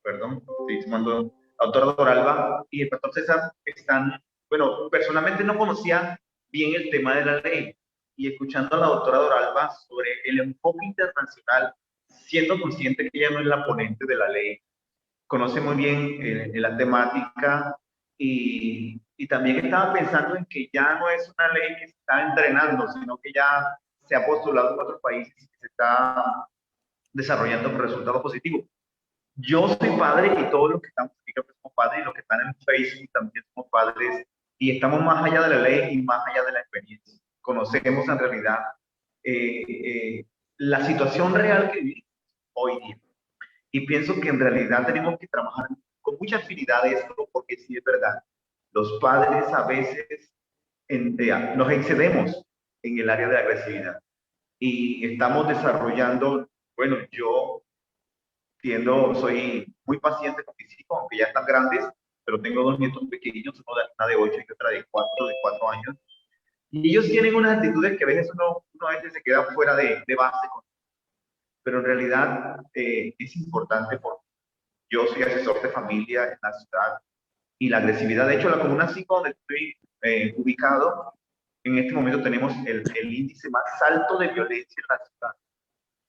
perdón, estoy sumando, la doctora Doralba y el pastor César están, bueno, personalmente no conocía bien el tema de la ley y escuchando a la doctora Doralba sobre el enfoque internacional, siendo consciente que ella no es la ponente de la ley, conoce muy bien la temática y también estaba pensando en que ya no es una ley que se está entrenando, sino que ya se ha postulado en otros países y que se está desarrollando con resultados positivos. Yo soy padre y todos los que estamos aquí somos padres y los que están en Facebook también somos padres y estamos más allá de la ley y más allá de la experiencia. Conocemos en realidad la situación real que vivimos hoy día. Y pienso que en realidad tenemos que trabajar con mucha afinidad esto, porque sí es verdad, los padres a veces nos excedemos en el área de agresividad y estamos desarrollando, bueno, yo soy muy paciente con mis hijos, aunque ya están grandes, pero tengo dos nietos pequeños, una de 8 y otra de 4 años, y ellos tienen unas actitudes que a veces uno a veces se queda fuera de base con, pero en realidad es importante porque yo soy asesor de familia en la ciudad y la agresividad, de hecho la comuna 5 donde estoy ubicado, en este momento tenemos el índice más alto de violencia en la ciudad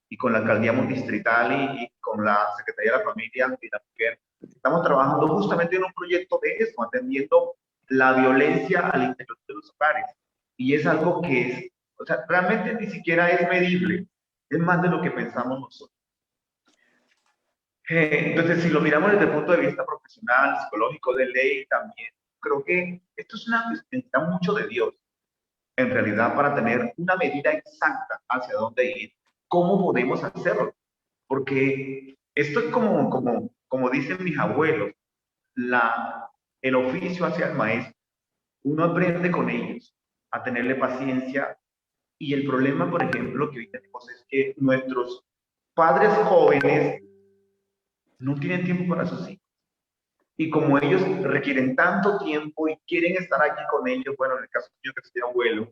y con la alcaldía distrital y con la Secretaría de la Familia y la Mujer estamos trabajando justamente en un proyecto de eso, atendiendo la violencia al interior de los hogares y es algo que es, o sea, realmente ni siquiera es medible, es más de lo que pensamos nosotros. Entonces, si lo miramos desde el punto de vista profesional, psicológico, de ley también, creo que esto es una cuestión que necesita mucho de Dios, en realidad, para tener una medida exacta hacia dónde ir, cómo podemos hacerlo. Porque esto es como dicen mis abuelos, el oficio hacia el maestro. Uno aprende con ellos a tenerle paciencia. Y el problema, por ejemplo, que hoy tenemos es que nuestros padres jóvenes no tienen tiempo para sus hijos. Y como ellos requieren tanto tiempo y quieren estar aquí con ellos, bueno, en el caso mío que soy abuelo,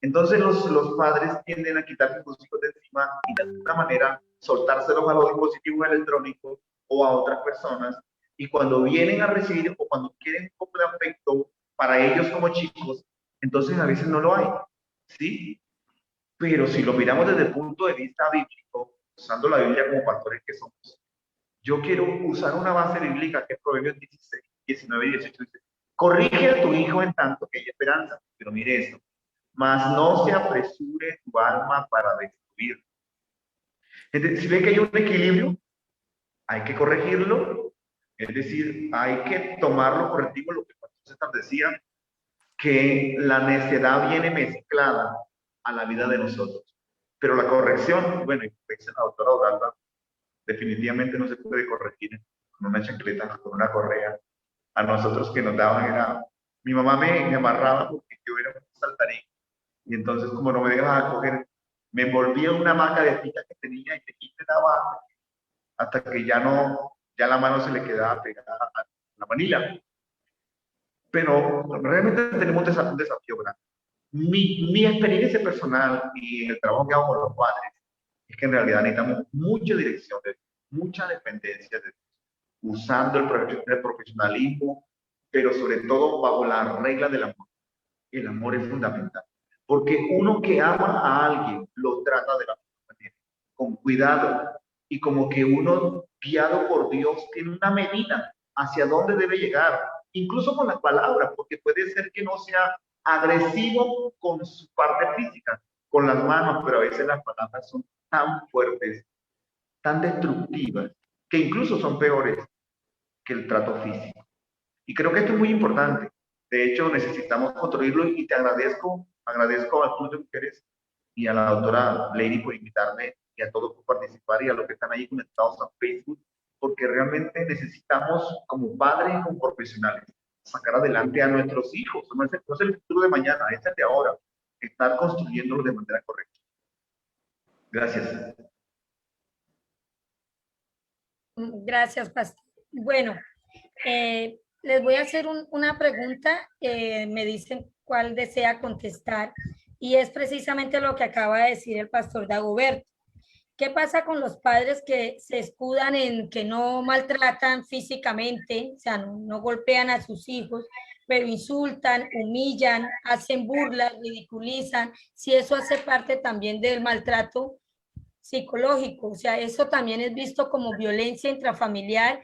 entonces los padres tienden a quitarse a sus hijos de encima y de alguna manera soltárselos a los dispositivos electrónicos o a otras personas. Y cuando vienen a recibir o cuando quieren un poco de afecto para ellos como chicos, entonces a veces no lo hay, ¿sí? Pero si lo miramos desde el punto de vista bíblico, usando la Biblia como pastores que somos, yo quiero usar una base bíblica que es Proverbios 16, 19 y 18. Dice, corrige a tu hijo en tanto que hay esperanza. Pero mire esto, mas no se apresure tu alma para destruir. Entonces, si ve que hay un equilibrio, hay que corregirlo. Es decir, hay que tomar lo correctivo, lo que César decía, que la necedad viene mezclada a la vida de nosotros. Pero la corrección, bueno, y dice la doctora Doralba, definitivamente no se puede corregir con una chancleta, con una correa. A nosotros que nos daban era Mi mamá me amarraba porque yo era un saltarín. Y entonces, como no me dejaba coger, me envolvía en una hamaca de fita que tenía y te daba hasta que ya la mano se le quedaba pegada a la manila. Pero realmente tenemos un desafío grande. Mi experiencia personal y el trabajo que hago con los padres es que en realidad necesitamos mucha dirección, mucha dependencia de Dios, usando el profesionalismo, pero sobre todo bajo la regla del amor. El amor es fundamental, porque uno que ama a alguien lo trata de la misma manera, con cuidado, y como que uno, guiado por Dios, tiene una medida hacia dónde debe llegar, incluso con las palabras, porque puede ser que no sea agresivo con su parte física, con las manos, pero a veces las palabras son tan fuertes, tan destructivas, que incluso son peores que el trato físico. Y creo que esto es muy importante. De hecho, necesitamos construirlo y te agradezco al Club de Mujeres y a la doctora Lady por invitarme y a todos por participar y a los que están ahí conectados a Facebook, porque realmente necesitamos como padres y como profesionales sacar adelante a nuestros hijos. No es el futuro de mañana, es el de ahora. Estar construyéndolo de manera correcta. Gracias. Gracias, pastor. Bueno, les voy a hacer una pregunta, me dicen cuál desea contestar, y es precisamente lo que acaba de decir el pastor Dagoberto. ¿Qué pasa con los padres que se escudan en que no maltratan físicamente, o sea, no golpean a sus hijos, pero insultan, humillan, hacen burlas, ridiculizan? Si eso hace parte también del maltrato psicológico, o sea, eso también es visto como violencia intrafamiliar,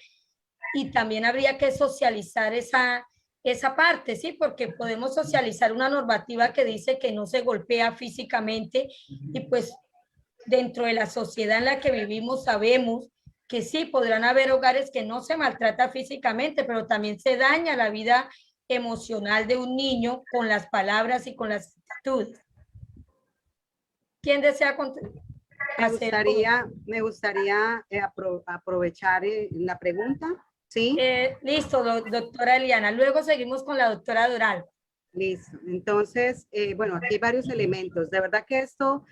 y también habría que socializar esa parte, ¿sí? Porque podemos socializar una normativa que dice que no se golpea físicamente, y pues dentro de la sociedad en la que vivimos sabemos que sí, podrán haber hogares que no se maltrata físicamente, pero también se daña la vida emocional de un niño con las palabras y con las actitudes. ¿Quién desea Me gustaría aprovechar la pregunta. ¿Sí? Listo, doctora Eliana. Luego seguimos con la doctora Doral. Listo. Entonces, bueno, aquí hay varios elementos. De verdad que esto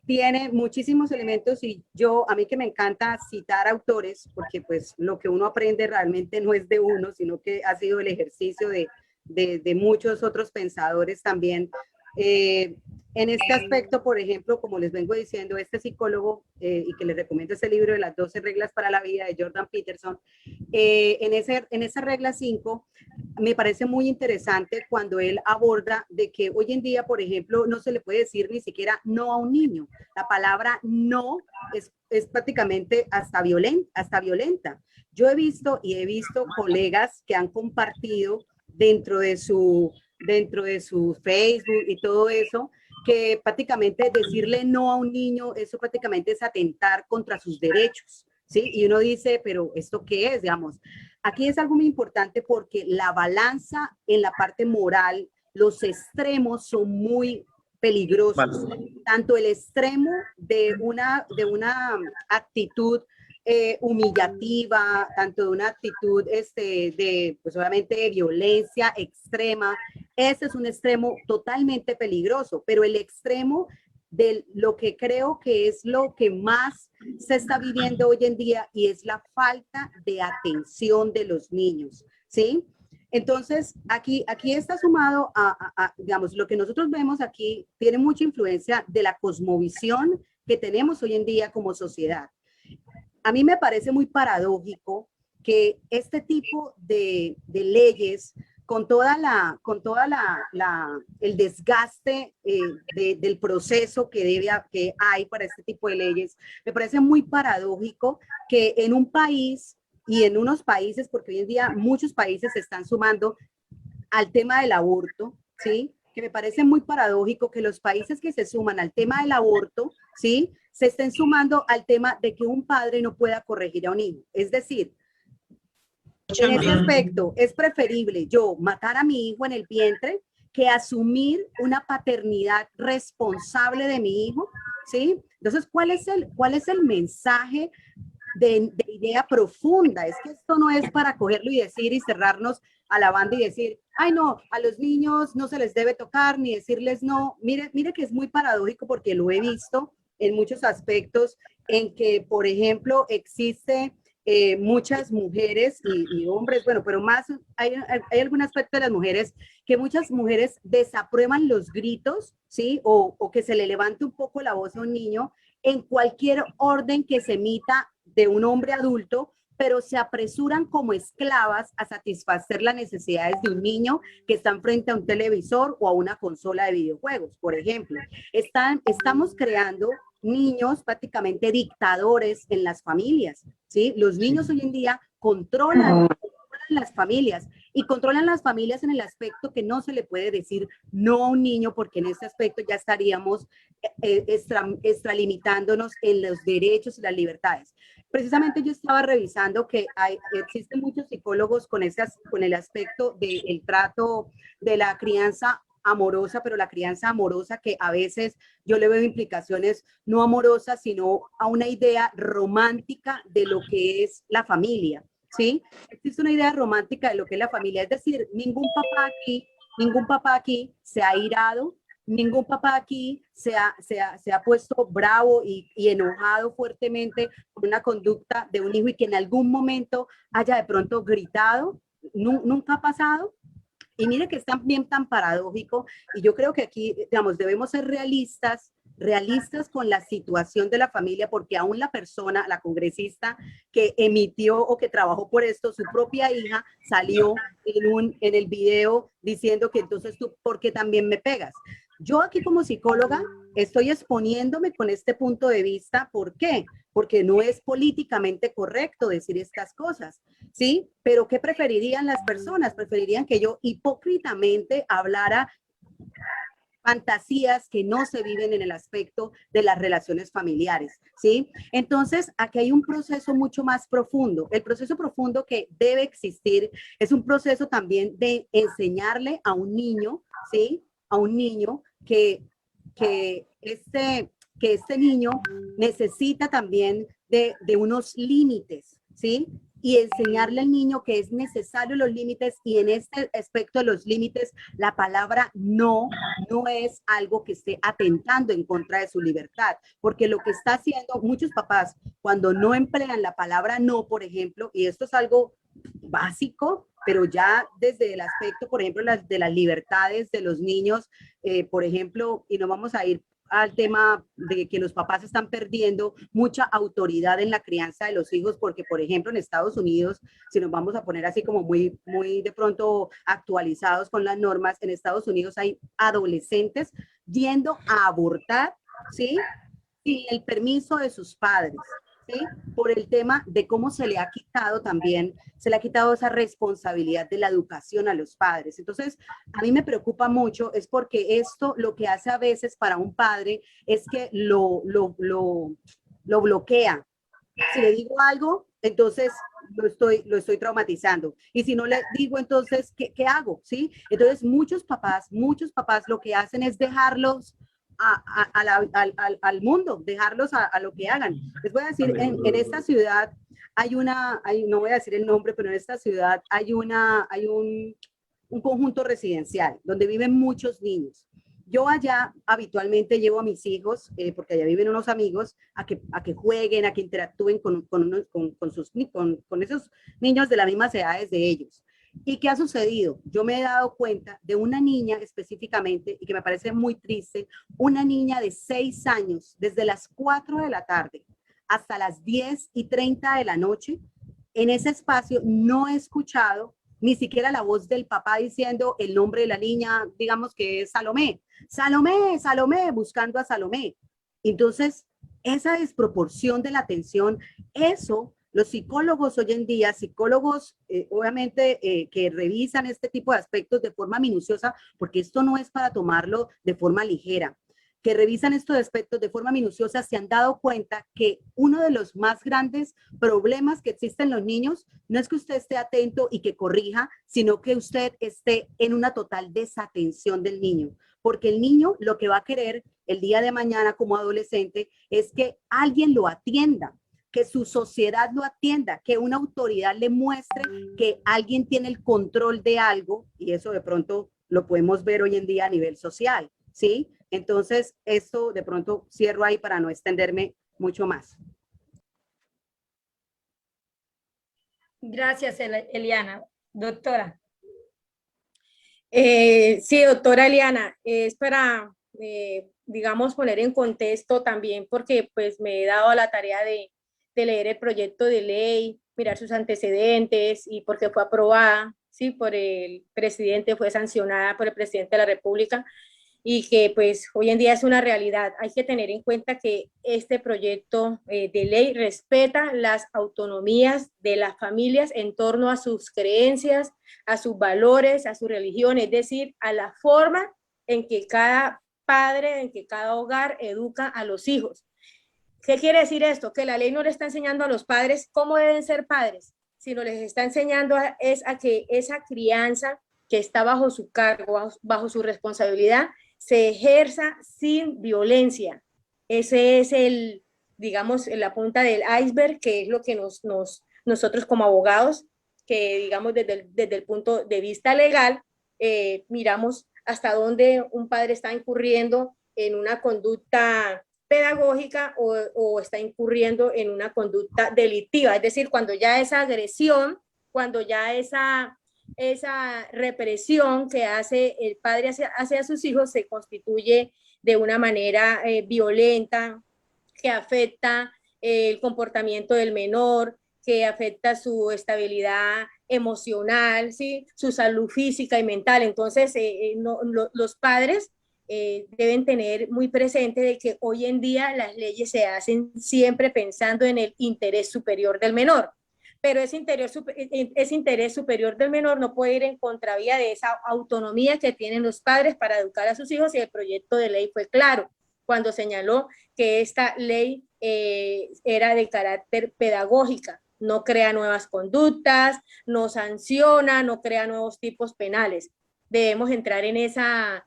tiene muchísimos elementos, y a mí que me encanta citar autores, porque pues lo que uno aprende realmente no es de uno, sino que ha sido el ejercicio de muchos otros pensadores también. En este aspecto, por ejemplo, como les vengo diciendo, este psicólogo, y que les recomiendo ese libro de las 12 reglas para la vida de Jordan Peterson, en esa regla 5, me parece muy interesante cuando él aborda de que hoy en día, por ejemplo, no se le puede decir ni siquiera no a un niño. La palabra no es prácticamente hasta violenta. Yo he visto colegas que han compartido dentro de su Facebook y todo eso, que prácticamente decirle no a un niño, eso prácticamente es atentar contra sus derechos, ¿sí? Y uno dice, pero ¿esto qué es? Digamos, aquí es algo muy importante, porque la balanza en la parte moral, los extremos son muy peligrosos. Tanto el extremo de una actitud humillativa, tanto de una actitud pues obviamente de violencia extrema. Ese es un extremo totalmente peligroso, pero el extremo de lo que creo que es lo que más se está viviendo hoy en día, y es la falta de atención de los niños, ¿sí? Entonces, aquí está sumado digamos, lo que nosotros vemos aquí tiene mucha influencia de la cosmovisión que tenemos hoy en día como sociedad. A mí me parece muy paradójico que este tipo de leyes, con toda el desgaste del proceso que hay para este tipo de leyes, me parece muy paradójico que en un país, y en unos países, porque hoy en día muchos países se están sumando al tema del aborto, ¿sí? Que me parece muy paradójico que los países que se suman al tema del aborto, ¿sí?, se estén sumando al tema de que un padre no pueda corregir a un hijo. Es decir, en ese aspecto es preferible yo matar a mi hijo en el vientre que asumir una paternidad responsable de mi hijo, ¿sí? Entonces, ¿cuál es el mensaje de idea profunda. Es que esto no es para cogerlo y decir y cerrarnos a la banda y decir, ay no, a los niños no se les debe tocar ni decirles no. Mire que es muy paradójico porque lo he visto en muchos aspectos en que, por ejemplo, existe muchas mujeres y hombres, bueno, pero más hay algún aspecto de las mujeres que muchas mujeres desaprueban los gritos, ¿sí? O que se le levante un poco la voz a un niño en cualquier orden que se emita de un hombre adulto, pero se apresuran como esclavas a satisfacer las necesidades de un niño que está frente a un televisor o a una consola de videojuegos, por ejemplo. Estamos creando niños prácticamente dictadores en las familias, ¿sí? Los niños hoy en día controlan las familias y controlan las familias en el aspecto que no se le puede decir no a un niño, porque en este aspecto ya estaríamos extralimitándonos en los derechos y las libertades. Precisamente yo estaba revisando que existen muchos psicólogos con el aspecto del trato de la crianza amorosa, pero la crianza amorosa que a veces yo le veo implicaciones no amorosas, sino a una idea romántica de lo que es la familia, ¿sí? Existe una idea romántica de lo que es la familia, es decir, ningún papá aquí se ha irado, ningún papá aquí se ha puesto bravo y enojado fuertemente por una conducta de un hijo y que en algún momento haya de pronto gritado, nunca ha pasado. Y mire que es también tan paradójico, y yo creo que aquí, digamos, debemos ser realistas con la situación de la familia, porque aún la persona, la congresista que emitió o que trabajó por esto, su propia hija salió en el video diciendo que entonces tú, ¿por qué también me pegas? Yo aquí como psicóloga estoy exponiéndome con este punto de vista. ¿Por qué? Porque no es políticamente correcto decir estas cosas, ¿sí? Pero ¿qué preferirían las personas? Preferirían que yo hipócritamente hablara fantasías que no se viven en el aspecto de las relaciones familiares, ¿sí? Entonces, aquí hay un proceso mucho más profundo. El proceso profundo que debe existir es un proceso también de enseñarle a un niño, ¿sí? A un niño que este niño necesita también de unos límites, ¿sí? Y enseñarle al niño que es necesario los límites, y en este aspecto de los límites, la palabra no es algo que esté atentando en contra de su libertad, porque lo que está haciendo muchos papás cuando no emplean la palabra no, por ejemplo, y esto es algo básico, pero ya desde el aspecto, por ejemplo, de las libertades de los niños, por ejemplo, y no vamos a ir al tema de que los papás están perdiendo mucha autoridad en la crianza de los hijos, porque, por ejemplo, en Estados Unidos, si nos vamos a poner así como muy de pronto actualizados con las normas, en Estados Unidos hay adolescentes yendo a abortar, ¿sí? Sin el permiso de sus padres, ¿sí? Por el tema de cómo se le ha quitado esa responsabilidad de la educación a los padres. Entonces, a mí me preocupa mucho, es porque esto lo que hace a veces para un padre es que lo bloquea. Si le digo algo, entonces lo estoy traumatizando. Y si no le digo, entonces, ¿qué hago? ¿Sí? Entonces, muchos papás lo que hacen es dejarlos al mundo, dejarlos a lo que hagan. Les voy a decir, en esta ciudad no voy a decir el nombre, pero en esta ciudad hay un conjunto residencial donde viven muchos niños. Yo allá habitualmente llevo a mis hijos, porque allá viven unos amigos, a que jueguen, a que interactúen con esos niños de las mismas edades de ellos. ¿Y qué ha sucedido? Yo me he dado cuenta de una niña específicamente, y que me parece muy triste, una niña de 6 años, desde las 4 de la tarde hasta las 10:30 de la noche, en ese espacio no he escuchado ni siquiera la voz del papá diciendo el nombre de la niña, digamos que es Salomé. Salomé, Salomé, buscando a Salomé. Entonces, esa desproporción de la atención, eso... Los psicólogos hoy en día, obviamente que revisan este tipo de aspectos de forma minuciosa, porque esto no es para tomarlo de forma ligera, que revisan estos aspectos de forma minuciosa, se han dado cuenta que uno de los más grandes problemas que existen en los niños no es que usted esté atento y que corrija, sino que usted esté en una total desatención del niño, porque el niño lo que va a querer el día de mañana como adolescente es que alguien lo atienda. que su sociedad lo atienda, que una autoridad le muestre que alguien tiene el control de algo, y eso de pronto lo podemos ver hoy en día a nivel social, ¿sí? Entonces, esto de pronto cierro ahí para no extenderme mucho más. Gracias, Eliana. Doctora. Sí, doctora Eliana, es para, digamos, poner en contexto también, porque pues me he dado la tarea de leer el proyecto de ley, mirar sus antecedentes y porque fue aprobada, sí, por el presidente, fue sancionada por el presidente de la República y que pues hoy en día es una realidad. Hay que tener en cuenta que este proyecto de ley respeta las autonomías de las familias en torno a sus creencias, a sus valores, a su religión, es decir, a la forma en que cada padre, en que cada hogar educa a los hijos. ¿Qué quiere decir esto? Que la ley no le está enseñando a los padres cómo deben ser padres, sino les está enseñando a que esa crianza que está bajo su cargo, bajo su responsabilidad, se ejerza sin violencia. Ese es el, digamos, la punta del iceberg, que es lo que nosotros como abogados, que digamos desde el punto de vista legal, miramos hasta dónde un padre está incurriendo en una conducta pedagógica o está incurriendo en una conducta delictiva, es decir, cuando ya esa agresión, cuando ya esa represión que hace el padre hacia sus hijos se constituye de una manera violenta, que afecta el comportamiento del menor, que afecta su estabilidad emocional, ¿sí? Su salud física y mental. Entonces, los padres deben tener muy presente de que hoy en día las leyes se hacen siempre pensando en el interés superior del menor, pero ese interés superior del menor no puede ir en contravía de esa autonomía que tienen los padres para educar a sus hijos, y el proyecto de ley fue claro cuando señaló que esta ley era de carácter pedagógica, no crea nuevas conductas, no sanciona, no crea nuevos tipos penales. Debemos entrar en esa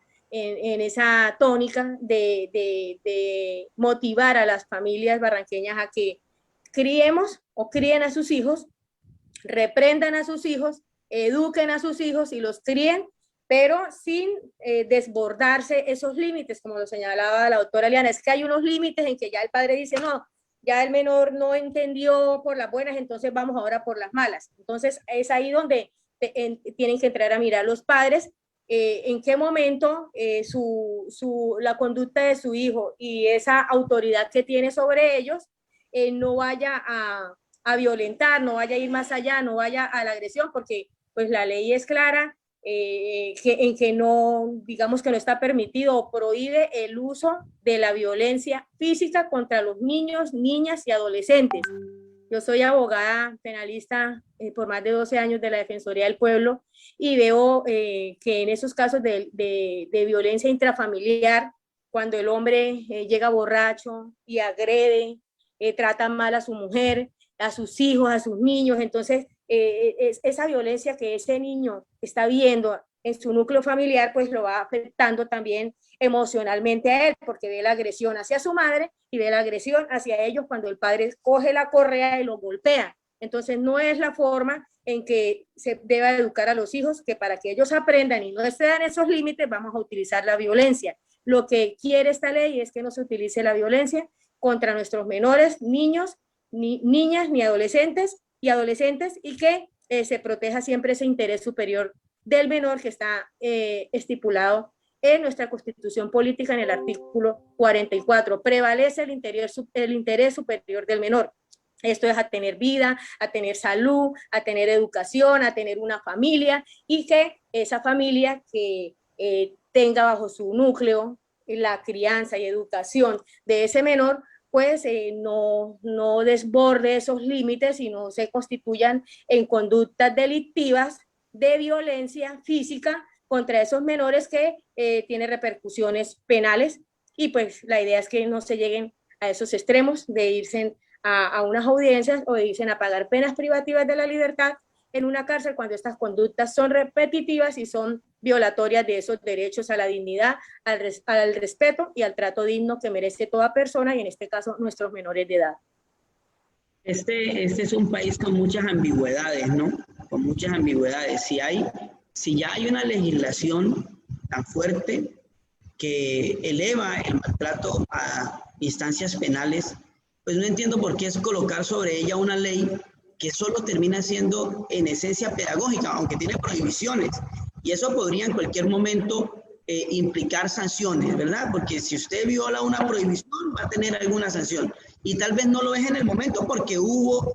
tónica de motivar a las familias barranqueñas a que criemos o críen a sus hijos, reprendan a sus hijos, eduquen a sus hijos y los críen, pero sin desbordarse esos límites, como lo señalaba la doctora Eliana. Es que hay unos límites en que ya el padre dice, no, ya el menor no entendió por las buenas, entonces vamos ahora por las malas. Entonces es ahí donde tienen que entrar a mirar los padres en qué momento la conducta de su hijo y esa autoridad que tiene sobre ellos no vaya a violentar, no vaya a ir más allá, no vaya a la agresión, porque pues la ley es clara en que no, digamos que no está permitido o prohíbe el uso de la violencia física contra los niños, niñas y adolescentes. Yo soy abogada penalista por más de 12 años de la Defensoría del Pueblo y veo que en esos casos de violencia intrafamiliar, cuando el hombre llega borracho y agrede, trata mal a su mujer, a sus hijos, a sus niños, entonces esa violencia que ese niño está viendo en su núcleo familiar, pues lo va afectando también emocionalmente a él, porque ve la agresión hacia su madre y ve la agresión hacia ellos cuando el padre coge la correa y lo golpea. Entonces no es la forma en que se deba educar a los hijos, que para que ellos aprendan y no excedan esos límites vamos a utilizar la violencia. Lo que quiere esta ley es que no se utilice la violencia contra nuestros menores, niños, ni niñas, ni adolescentes y que se proteja siempre ese interés superior del menor que está estipulado en nuestra Constitución Política en el artículo 44. Prevalece el interés superior del menor. Esto es a tener vida, a tener salud, a tener educación, a tener una familia, y que esa familia que tenga bajo su núcleo la crianza y educación de ese menor, pues no desborde esos límites y no se constituyan en conductas delictivas de violencia física contra esos menores que tiene repercusiones penales. Y pues la idea es que no se lleguen a esos extremos de irse a unas audiencias o de irse a pagar penas privativas de la libertad en una cárcel cuando estas conductas son repetitivas y son violatorias de esos derechos a la dignidad, al respeto y al trato digno que merece toda persona, y en este caso nuestros menores de edad. Este es un país con muchas ambigüedades, ¿no? Con muchas ambigüedades. Si ya hay una legislación tan fuerte que eleva el maltrato a instancias penales, pues no entiendo por qué es colocar sobre ella una ley que solo termina siendo en esencia pedagógica, aunque tiene prohibiciones. Y eso podría en cualquier momento implicar sanciones, ¿verdad? Porque si usted viola una prohibición, va a tener alguna sanción. Y tal vez no lo es en el momento porque hubo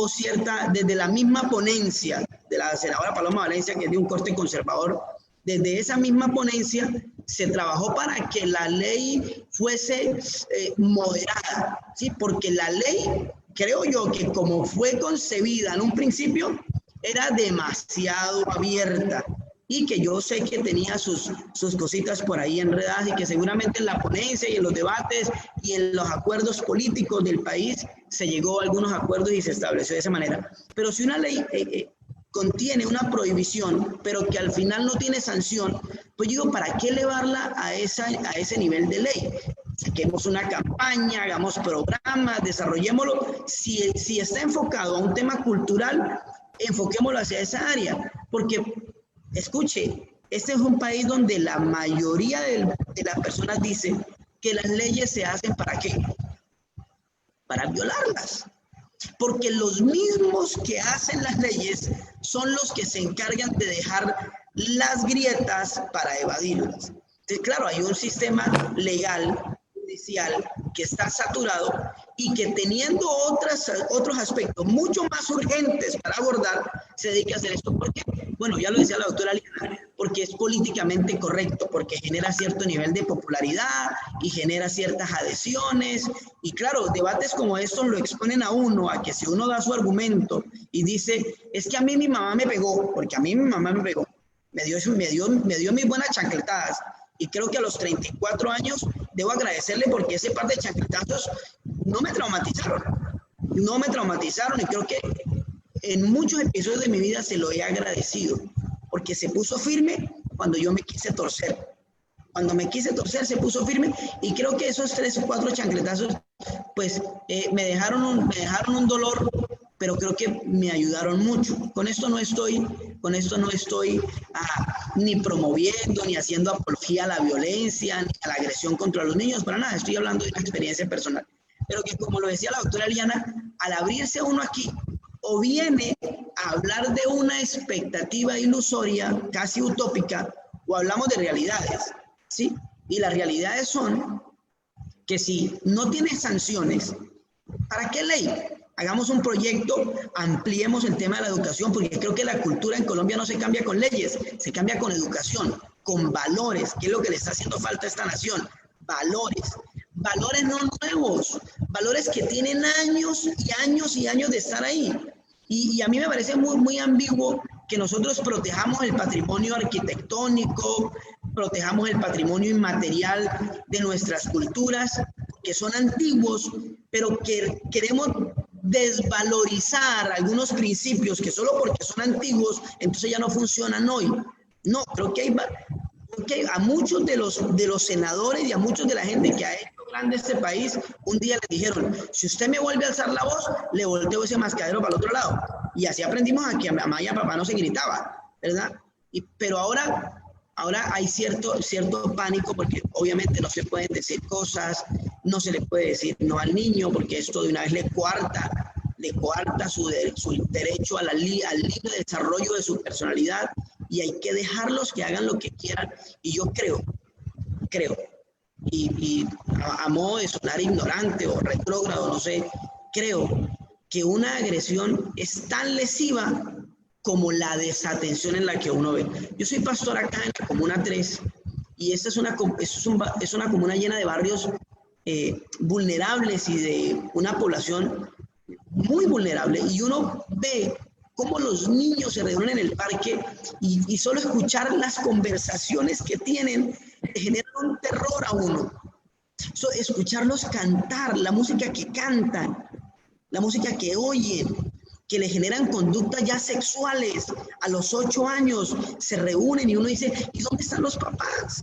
cierta, desde la misma ponencia de la senadora Paloma Valencia, que es de un corte conservador, desde esa misma ponencia se trabajó para que la ley fuese moderada, ¿sí? Porque la ley, creo yo, que como fue concebida en un principio, era demasiado abierta y que yo sé que tenía sus cositas por ahí enredadas y que seguramente en la ponencia y en los debates y en los acuerdos políticos del país se llegó a algunos acuerdos y se estableció de esa manera. Pero si una ley contiene una prohibición, pero que al final no tiene sanción, pues digo, ¿para qué elevarla a ese nivel de ley? Saquemos una campaña, hagamos programas, desarrollémoslo. Si está enfocado a un tema cultural, enfoquémoslo hacia esa área, porque escuche, este es un país donde la mayoría de las personas dicen que las leyes se hacen ¿para qué? Para violarlas. Porque los mismos que hacen las leyes son los que se encargan de dejar las grietas para evadirlas. Entonces, claro, hay un sistema legal, judicial, que está saturado y que teniendo otros aspectos mucho más urgentes para abordar, se dedica a hacer esto. ¿Por qué? Bueno, ya lo decía la doctora Liana, porque es políticamente correcto, porque genera cierto nivel de popularidad y genera ciertas adhesiones. Y claro, debates como estos lo exponen a uno, a que si uno da su argumento y dice, es que a mí mi mamá me pegó, porque a mí mi mamá me pegó, me dio mis buenas chancletadas. Y creo que a los 34 años debo agradecerle porque ese par de chancletazos no me traumatizaron. No me traumatizaron y creo que en muchos episodios de mi vida se lo he agradecido. Porque se puso firme cuando yo me quise torcer. Cuando me quise torcer se puso firme y creo que esos 3 o 4 chancletazos pues me dejaron un dolor, pero creo que me ayudaron mucho. Con esto no estoy ni promoviendo, ni haciendo apología a la violencia, ni a la agresión contra los niños, para nada. Estoy hablando de una experiencia personal. Pero que como lo decía la doctora Liana, al abrirse uno aquí, o viene a hablar de una expectativa ilusoria, casi utópica, o hablamos de realidades, ¿sí? Y las realidades son que si no tiene sanciones, ¿para qué ley? Hagamos un proyecto, ampliemos el tema de la educación, porque creo que la cultura en Colombia no se cambia con leyes, se cambia con educación, con valores, que es lo que le está haciendo falta a esta nación. Valores no nuevos, valores que tienen años y años y años de estar ahí. Y a mí me parece muy ambiguo que nosotros protejamos el patrimonio arquitectónico, protejamos el patrimonio inmaterial de nuestras culturas, que son antiguos, pero que queremos desvalorizar algunos principios que solo porque son antiguos, entonces ya no funcionan hoy. No, creo que a muchos de los senadores y a muchos de la gente que ha hecho grande este país, un día les dijeron, si usted me vuelve a alzar la voz, le volteo ese mascadero para el otro lado. Y así aprendimos a que a mamá y a papá no se gritaba, ¿verdad? Pero ahora hay cierto pánico porque obviamente no se pueden decir cosas, no se le puede decir no al niño porque esto de una vez le coarta su derecho al libre desarrollo de su personalidad y hay que dejarlos que hagan lo que quieran. Y yo creo, y a modo de sonar ignorante o retrógrado, no sé, creo que una agresión es tan lesiva como la desatención en la que uno ve. Yo soy pastor acá en la Comuna 3 y esta es una comuna llena de barrios vulnerables y de una población muy vulnerable y uno ve cómo los niños se reúnen en el parque y solo escuchar las conversaciones que tienen genera un terror a uno. Escucharlos cantar, la música que cantan, la música que oyen, que le generan conductas ya sexuales. A los 8 años se reúnen y uno dice, ¿y dónde están los papás?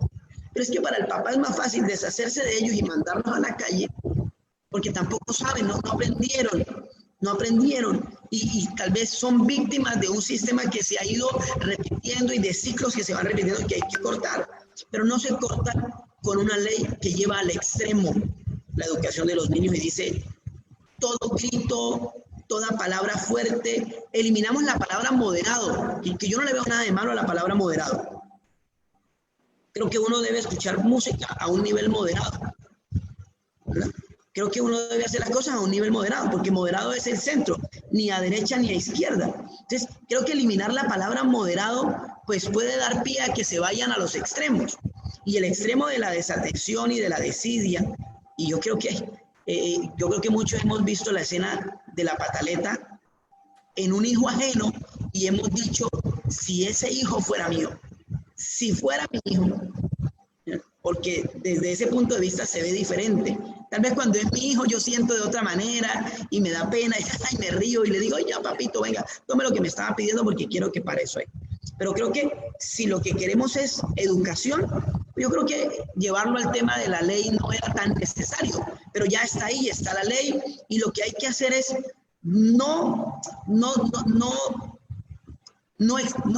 Pero es que para el papá es más fácil deshacerse de ellos y mandarlos a la calle, porque tampoco saben, no aprendieron. no aprendieron y tal vez son víctimas de un sistema que se ha ido repitiendo y de ciclos que se van repitiendo que hay que cortar, pero no se corta con una ley que lleva al extremo la educación de los niños y dice todo grito, toda palabra fuerte, eliminamos la palabra moderado, y que yo no le veo nada de malo a la palabra moderado. Creo que uno debe escuchar música a un nivel moderado, ¿verdad? Creo que uno debe hacer las cosas a un nivel moderado, porque moderado es el centro, ni a derecha ni a izquierda. Entonces, creo que eliminar la palabra moderado, pues puede dar pie a que se vayan a los extremos. Y el extremo de la desatención y de la desidia, y yo creo que muchos hemos visto la escena de la pataleta en un hijo ajeno y hemos dicho, si ese hijo fuera mío, si fuera mi hijo, porque desde ese punto de vista se ve diferente. Tal vez cuando es mi hijo yo siento de otra manera y me da pena y me río y le digo, ya papito, venga, tome lo que me estaba pidiendo porque quiero que para eso hay. Pero creo que si lo que queremos es educación, yo creo que llevarlo al tema de la ley no era tan necesario, pero ya está ahí, está la ley y lo que hay que hacer es no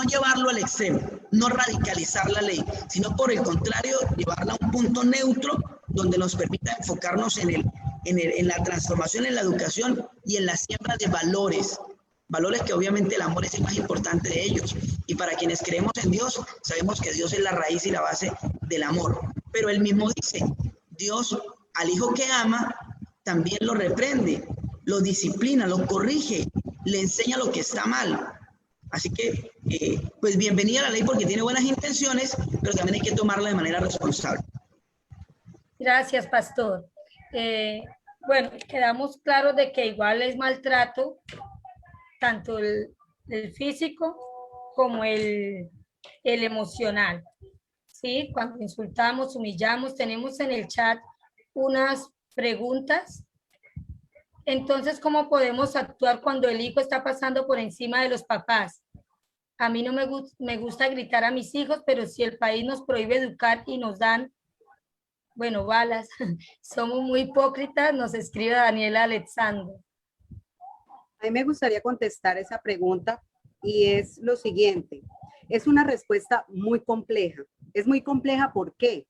llevarlo al extremo, no radicalizar la ley, sino por el contrario, llevarla a un punto neutro donde nos permita enfocarnos en la transformación en la educación y en la siembra de valores que obviamente el amor es el más importante de ellos. Y para quienes creemos en Dios, sabemos que Dios es la raíz y la base del amor. Pero él mismo dice, Dios al hijo que ama también lo reprende, lo disciplina, lo corrige, le enseña lo que está mal. Así que, pues bienvenida a la ley porque tiene buenas intenciones, pero también hay que tomarla de manera responsable. Gracias, pastor. Bueno, quedamos claros de que igual es maltrato, tanto el físico como el emocional. ¿Sí? Cuando insultamos, humillamos, tenemos en el chat unas preguntas. Entonces, ¿cómo podemos actuar cuando el hijo está pasando por encima de los papás? A mí no me gusta gritar a mis hijos, pero si el país nos prohíbe educar y nos dan, bueno, balas, somos muy hipócritas, nos escribe Daniela Alexander. A mí me gustaría contestar esa pregunta y es lo siguiente. Es una respuesta muy compleja. Es muy compleja, ¿por qué?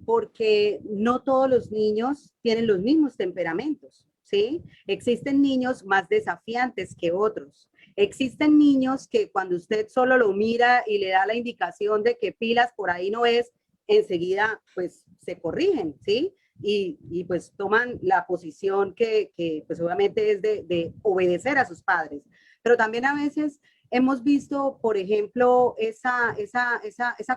Porque no todos los niños tienen los mismos temperamentos, ¿sí? Existen niños más desafiantes que otros. Existen niños que cuando usted solo lo mira y le da la indicación de que pilas por ahí no es, enseguida pues se corrigen, ¿sí? Y pues toman la posición que pues obviamente es de obedecer a sus padres. Pero también a veces hemos visto, por ejemplo, esa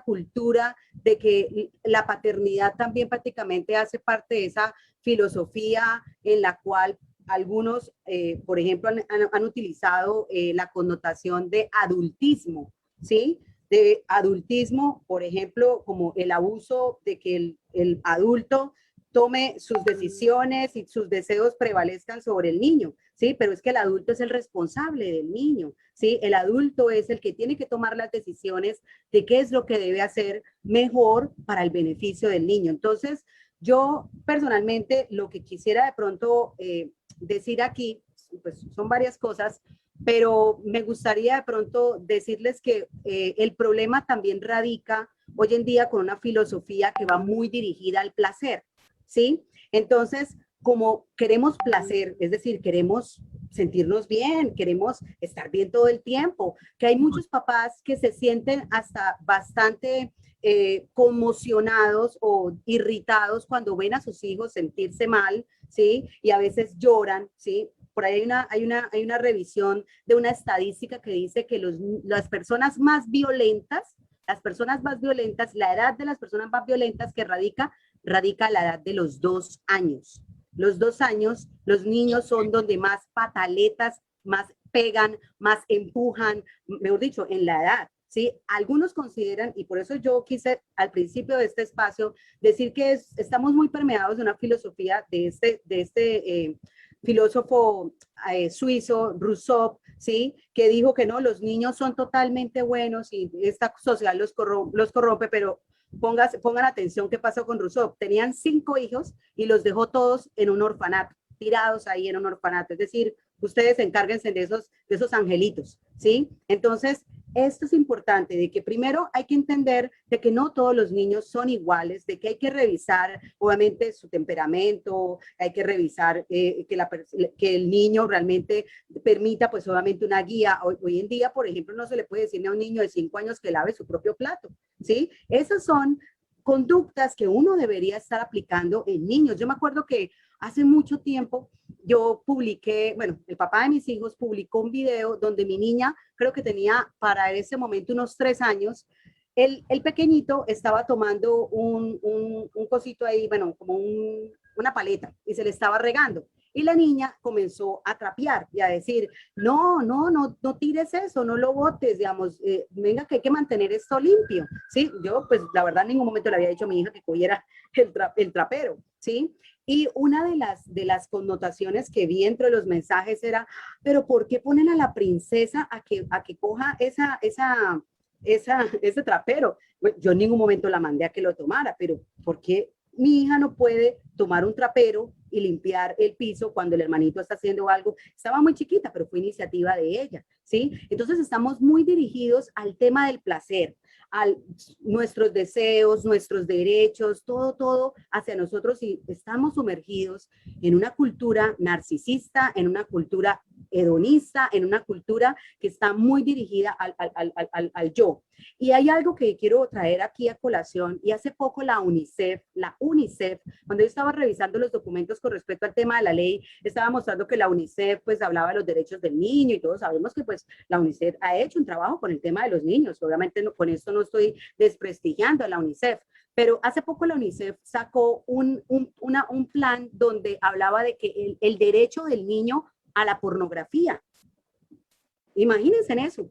cultura de que la paternidad también prácticamente hace parte de esa filosofía en la cual algunos, por ejemplo, han utilizado la connotación de adultismo, ¿sí? De adultismo, por ejemplo, como el abuso de que el adulto tome sus decisiones y sus deseos prevalezcan sobre el niño, ¿sí? Pero es que el adulto es el responsable del niño, ¿sí? El adulto es el que tiene que tomar las decisiones de qué es lo que debe hacer mejor para el beneficio del niño. Entonces, yo personalmente lo que quisiera de pronto decir aquí, pues son varias cosas, pero me gustaría de pronto decirles que el problema también radica hoy en día con una filosofía que va muy dirigida al placer, ¿sí? Entonces, como queremos placer, es decir, queremos sentirnos bien, queremos estar bien todo el tiempo, que hay muchos papás que se sienten hasta bastante conmocionados o irritados cuando ven a sus hijos sentirse mal, ¿sí? Y a veces lloran, ¿sí? Por ahí hay una revisión de una estadística que dice que las personas más violentas, la edad de las personas más violentas que radica a la edad de los 2 años. Los 2 años, los niños son donde más pataletas, más pegan, más empujan, mejor dicho, en la edad, ¿sí? Algunos consideran, y por eso yo quise al principio de este espacio decir que estamos muy permeados de una filosofía de este filósofo suizo, Rousseau, ¿sí? Que dijo que no, los niños son totalmente buenos y esta sociedad los corrompe, pero pongan atención qué pasó con Rousseau. Tenían 5 hijos y los dejó todos en un orfanato, tirados ahí en un orfanato, es decir, ustedes encárguense de esos angelitos, ¿sí? Entonces, esto es importante, de que primero hay que entender de que no todos los niños son iguales, de que hay que revisar, obviamente, su temperamento, hay que revisar que el niño realmente permita, pues, obviamente, una guía. Hoy en día, por ejemplo, no se le puede decir a un niño de 5 años que lave su propio plato, ¿sí? Esas son conductas que uno debería estar aplicando en niños. Yo me acuerdo que hace mucho tiempo yo publiqué, bueno, el papá de mis hijos publicó un video donde mi niña, creo que tenía para ese momento unos 3 años, el pequeñito estaba tomando un cosito ahí, bueno, como una paleta y se le estaba regando. Y la niña comenzó a trapear y a decir, no tires eso, no lo botes, digamos, venga que hay que mantener esto limpio, ¿sí? Yo, pues, la verdad, en ningún momento le había dicho a mi hija que cogiera el trapero, ¿sí? Y una de las connotaciones que vi entre los mensajes era, pero ¿por qué ponen a la princesa a que coja ese trapero? Bueno, yo en ningún momento la mandé a que lo tomara, pero ¿por qué mi hija no puede tomar un trapero y limpiar el piso cuando el hermanito está haciendo algo? Estaba muy chiquita, pero fue iniciativa de ella, ¿sí? Entonces estamos muy dirigidos al tema del placer, a nuestros deseos, nuestros derechos, todo hacia nosotros, y estamos sumergidos en una cultura narcisista, en una cultura hedonista, en una cultura que está muy dirigida al yo. Y hay algo que quiero traer aquí a colación, y hace poco la UNICEF, cuando yo estaba revisando los documentos con respecto al tema de la ley, estaba mostrando que la UNICEF pues hablaba de los derechos del niño, y todos sabemos que pues la UNICEF ha hecho un trabajo con el tema de los niños. Obviamente con esto no estoy desprestigiando a la UNICEF, pero hace poco la UNICEF sacó un plan donde hablaba de que el derecho del niño a la pornografía. Imagínense en eso,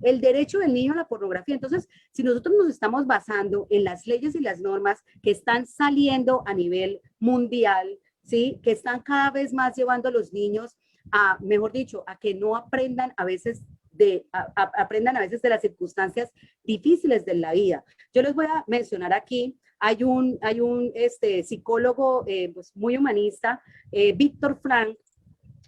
el derecho del niño a la pornografía. Entonces, si nosotros nos estamos basando en las leyes y las normas que están saliendo a nivel mundial, ¿sí? Que están cada vez más llevando a los niños a, mejor dicho, a que no aprendan a veces aprendan a veces de las circunstancias difíciles de la vida. Yo les voy a mencionar aquí, hay un psicólogo pues muy humanista, Víctor Frank.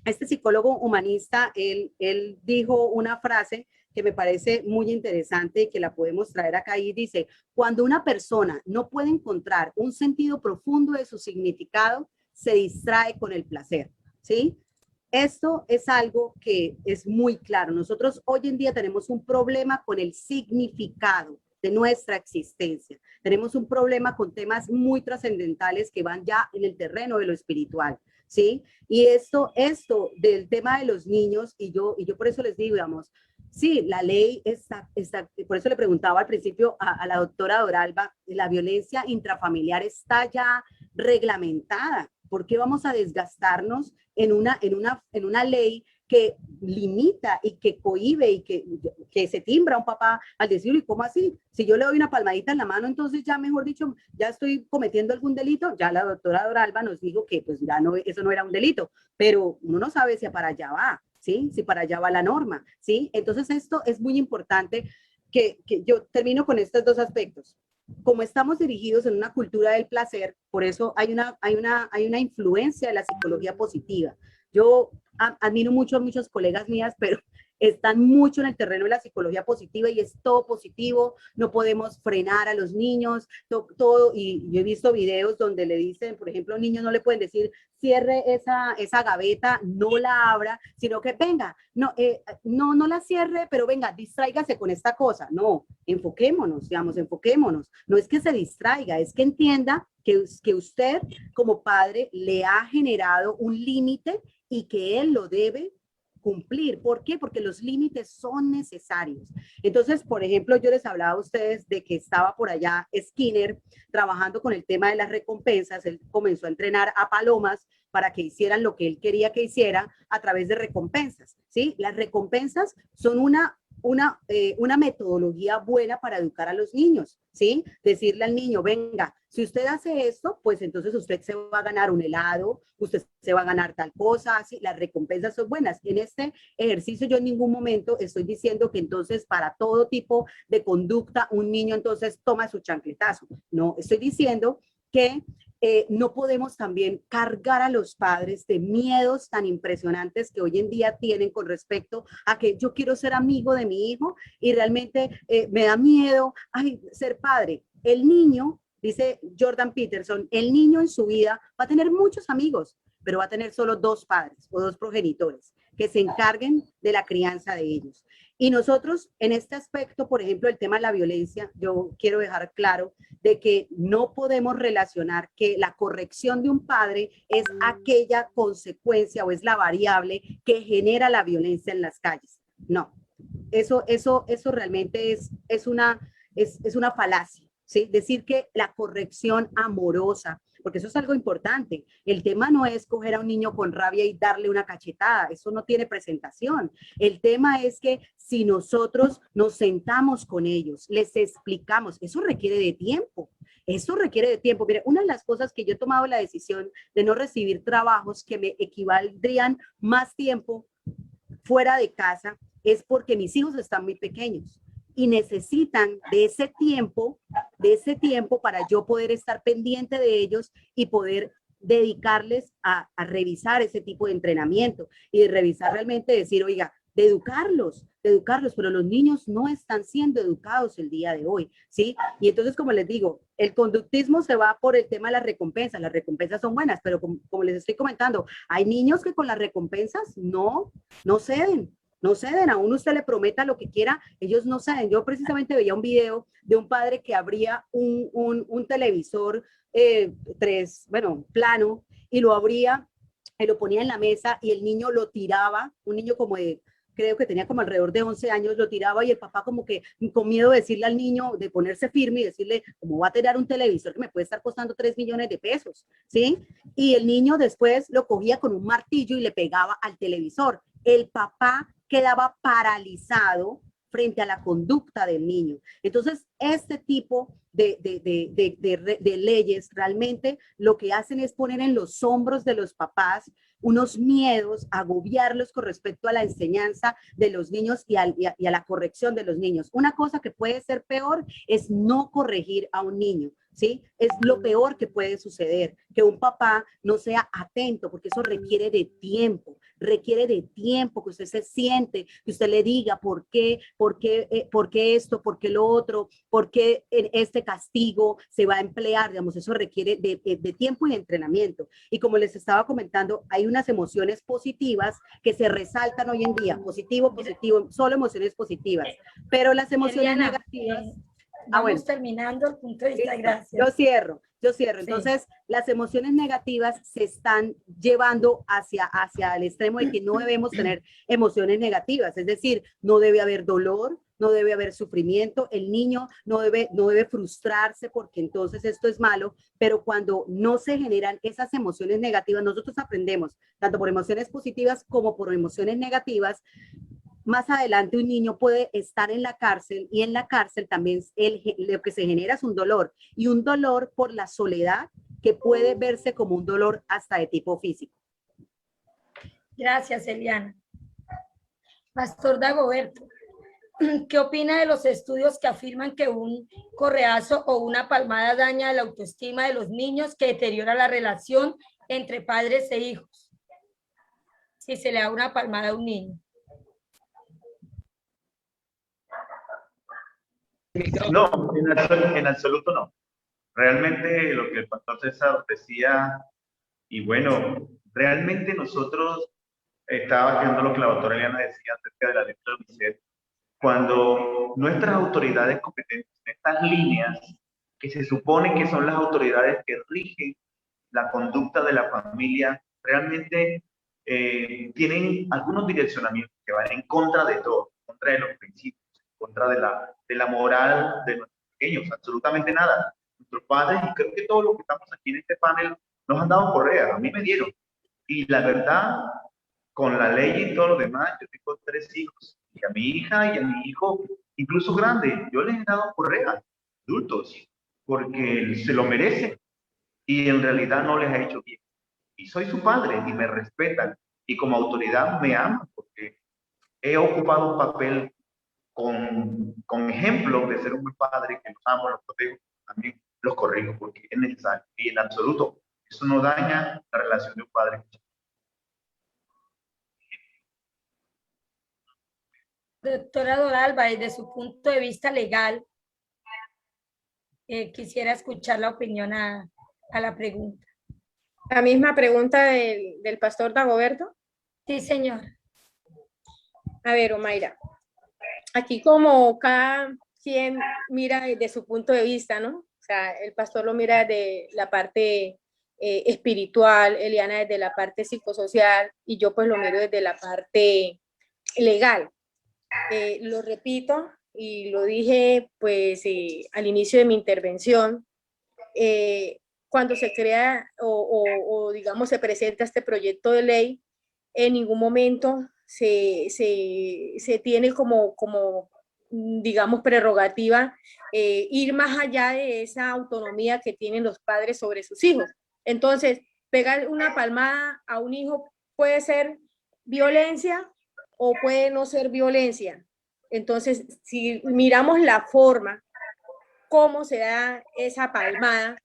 Este psicólogo humanista, él dijo una frase que me parece muy interesante y que la podemos traer acá, y dice: cuando una persona no puede encontrar un sentido profundo de su significado, se distrae con el placer, ¿sí? Esto es algo que es muy claro. Nosotros hoy en día tenemos un problema con el significado de nuestra existencia. Tenemos un problema con temas muy trascendentales que van ya en el terreno de lo espiritual, ¿sí? Y esto del tema de los niños, y yo por eso les digo, digamos, sí, la ley está, por eso le preguntaba al principio a la doctora Doralba, la violencia intrafamiliar está ya reglamentada. ¿Por qué vamos a desgastarnos en una ley que limita y que cohíbe y que se timbra a un papá al decirlo? ¿Y cómo así? Si yo le doy una palmadita en la mano, entonces ya, mejor dicho, ya estoy cometiendo algún delito. Ya la doctora Doralba nos dijo que pues ya no, eso no era un delito, pero uno no sabe si para allá va, ¿sí? Si para allá va la norma, ¿sí? Entonces esto es muy importante, que yo termino con estos dos aspectos. Como estamos dirigidos en una cultura del placer, por eso hay una influencia de la psicología positiva. Yo admiro mucho a muchos colegas mías, pero están mucho en el terreno de la psicología positiva, y es todo positivo, no podemos frenar a los niños, todo, y yo he visto videos donde le dicen, por ejemplo, a un niño no le pueden decir, cierre esa gaveta, no la abra, sino que venga, no la cierre, pero venga, distráigase con esta cosa. No, enfoquémonos, digamos, enfoquémonos. No es que se distraiga, es que entienda que usted como padre le ha generado un límite y que él lo debe cumplir. ¿Por qué? Porque los límites son necesarios. Entonces, por ejemplo, yo les hablaba a ustedes de que estaba por allá Skinner trabajando con el tema de las recompensas. Él comenzó a entrenar a palomas para que hicieran lo que él quería que hiciera a través de recompensas, ¿sí? Las recompensas son una metodología buena para educar a los niños, ¿sí? Decirle al niño, venga, si usted hace esto, pues entonces usted se va a ganar un helado, usted se va a ganar tal cosa, así. Las recompensas son buenas. En este ejercicio yo en ningún momento estoy diciendo que entonces para todo tipo de conducta un niño entonces toma su chancletazo. No, estoy diciendo que no podemos también cargar a los padres de miedos tan impresionantes que hoy en día tienen con respecto a que yo quiero ser amigo de mi hijo y realmente me da miedo ser padre. El niño, dice Jordan Peterson, el niño en su vida va a tener muchos amigos, pero va a tener solo 2 padres o 2 progenitores que se encarguen de la crianza de ellos. Y nosotros en este aspecto, por ejemplo, el tema de la violencia, yo quiero dejar claro de que no podemos relacionar que la corrección de un padre es aquella consecuencia o es la variable que genera la violencia en las calles. No, eso realmente es una falacia, ¿sí? Decir que la corrección amorosa, porque eso es algo importante. El tema no es coger a un niño con rabia y darle una cachetada, eso no tiene presentación. El tema es que si nosotros nos sentamos con ellos, les explicamos, eso requiere de tiempo. Eso requiere de tiempo. Mire, una de las cosas que yo he tomado la decisión de no recibir trabajos que me equivaldrían más tiempo fuera de casa es porque mis hijos están muy pequeños y necesitan de ese tiempo para yo poder estar pendiente de ellos y poder dedicarles a revisar ese tipo de entrenamiento y de revisar realmente, decir, oiga, de educarlos, pero los niños no están siendo educados el día de hoy, ¿sí? Y entonces, como les digo, el conductismo se va por el tema de las recompensas son buenas, pero como les estoy comentando, hay niños que con las recompensas no ceden. No ceden, a uno usted le prometa lo que quiera, ellos no ceden. Yo precisamente veía un video de un padre que abría un televisor plano, y lo abría y lo ponía en la mesa y el niño lo tiraba, un niño como de, creo que tenía como alrededor de 11 años, lo tiraba y el papá como que con miedo de decirle al niño, de ponerse firme y decirle, ¿cómo va a tirar un televisor que me puede estar costando 3 millones de pesos? ¿Sí? Y el niño después lo cogía con un martillo y le pegaba al televisor. El papá quedaba paralizado frente a la conducta del niño. Entonces, este tipo de leyes realmente lo que hacen es poner en los hombros de los papás unos miedos, agobiarlos con respecto a la enseñanza de los niños y a la corrección de los niños. Una cosa que puede ser peor es no corregir a un niño, ¿sí? Es lo peor que puede suceder, que un papá no sea atento, porque eso requiere de tiempo, que usted se siente, que usted le diga por qué esto, por qué lo otro, por qué este castigo se va a emplear, digamos, eso requiere de tiempo y de entrenamiento. Y como les estaba comentando, hay unas emociones positivas que se resaltan hoy en día, positivo, solo emociones positivas, pero las emociones Eliana, negativas... vamos terminando el punto de vista, gracias. Yo cierro. Sí. Entonces, las emociones negativas se están llevando hacia el extremo de que no debemos tener emociones negativas. Es decir, no debe haber dolor, no debe haber sufrimiento. El niño no debe frustrarse porque entonces esto es malo. Pero cuando no se generan esas emociones negativas, nosotros aprendemos tanto por emociones positivas como por emociones negativas. Más adelante un niño puede estar en la cárcel y en la cárcel también lo que se genera es un dolor, y un dolor por la soledad que puede verse como un dolor hasta de tipo físico. Gracias, Eliana. Pastor Dagoberto, ¿qué opina de los estudios que afirman que un correazo o una palmada daña la autoestima de los niños, que deteriora la relación entre padres e hijos? Si se le da una palmada a un niño. No, en absoluto no. Realmente lo que el pastor César decía, y bueno, realmente nosotros estaba viendo lo que la doctora Eliana decía acerca de la ley de UNICEF, cuando nuestras autoridades competentes, estas líneas que se supone que son las autoridades que rigen la conducta de la familia, realmente tienen algunos direccionamientos que van en contra de todo, en contra de los principios, en contra de la moral de nuestros pequeños, absolutamente nada. Nuestros padres, y creo que todos los que estamos aquí en este panel, nos han dado correa, a mí me dieron. Y la verdad, con la ley y todo lo demás, yo tengo 3 hijos, y a mi hija y a mi hijo, incluso grande, yo les he dado correa, adultos, porque se lo merecen, y en realidad no les ha hecho bien. Y soy su padre, y me respetan, y como autoridad me aman, porque he ocupado un papel con ejemplo de ser un buen padre, que los amo, los protejo, también los corrijo porque es necesario. Y en absoluto, eso no daña la relación de un padre con su hijo. Doctora Doralba, desde su punto de vista legal, quisiera escuchar la opinión a la pregunta. La misma pregunta del pastor Dagoberto. Sí, señor. A ver, Omaira, aquí como cada quien mira desde su punto de vista, ¿no? O sea, el pastor lo mira de la parte espiritual, Eliana desde la parte psicosocial y yo pues lo miro desde la parte legal. Lo repito y lo dije pues al inicio de mi intervención, cuando se crea o digamos se presenta este proyecto de ley, en ningún momento se tiene como digamos, prerrogativa ir más allá de esa autonomía que tienen los padres sobre sus hijos. Entonces, pegar una palmada a un hijo puede ser violencia o puede no ser violencia. Entonces, si miramos la forma, cómo se da esa palmada,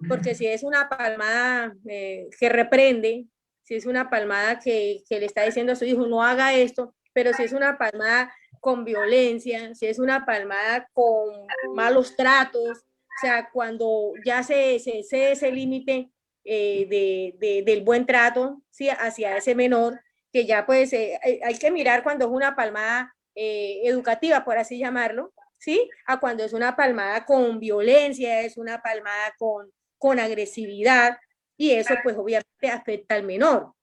porque si es una palmada que reprende, si es una palmada que le está diciendo a su hijo no haga esto, pero si es una palmada con violencia, si es una palmada con malos tratos, o sea, cuando ya se ese límite del buen trato, ¿sí? Hacia ese menor, que ya pues hay que mirar cuando es una palmada educativa, por así llamarlo, ¿sí? A cuando es una palmada con violencia, es una palmada con agresividad, y eso pues obviamente afecta al menor,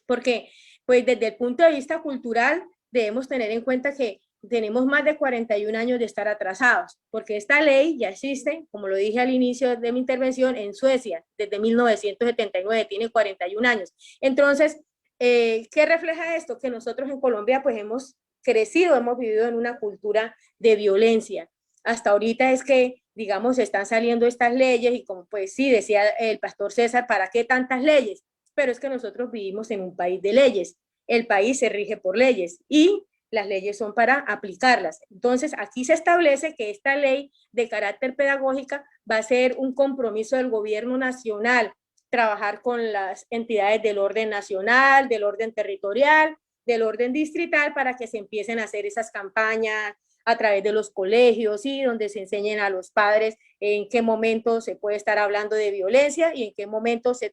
porque pues desde el punto de vista cultural debemos tener en cuenta que tenemos más de 41 años de estar atrasados, porque esta ley ya existe, como lo dije al inicio de mi intervención, en Suecia, desde 1979, tiene 41 años. Entonces, ¿qué refleja esto? Que nosotros en Colombia pues hemos crecido, hemos vivido en una cultura de violencia. Hasta ahorita es que, digamos, están saliendo estas leyes y como pues sí, decía el pastor César, ¿para qué tantas leyes? Pero es que nosotros vivimos en un país de leyes. El país se rige por leyes y las leyes son para aplicarlas. Entonces, aquí se establece que esta ley de carácter pedagógica va a ser un compromiso del gobierno nacional, trabajar con las entidades del orden nacional, del orden territorial, del orden distrital, para que se empiecen a hacer esas campañas a través de los colegios, ¿sí? Donde se enseñen a los padres en qué momento se puede estar hablando de violencia y en qué momento se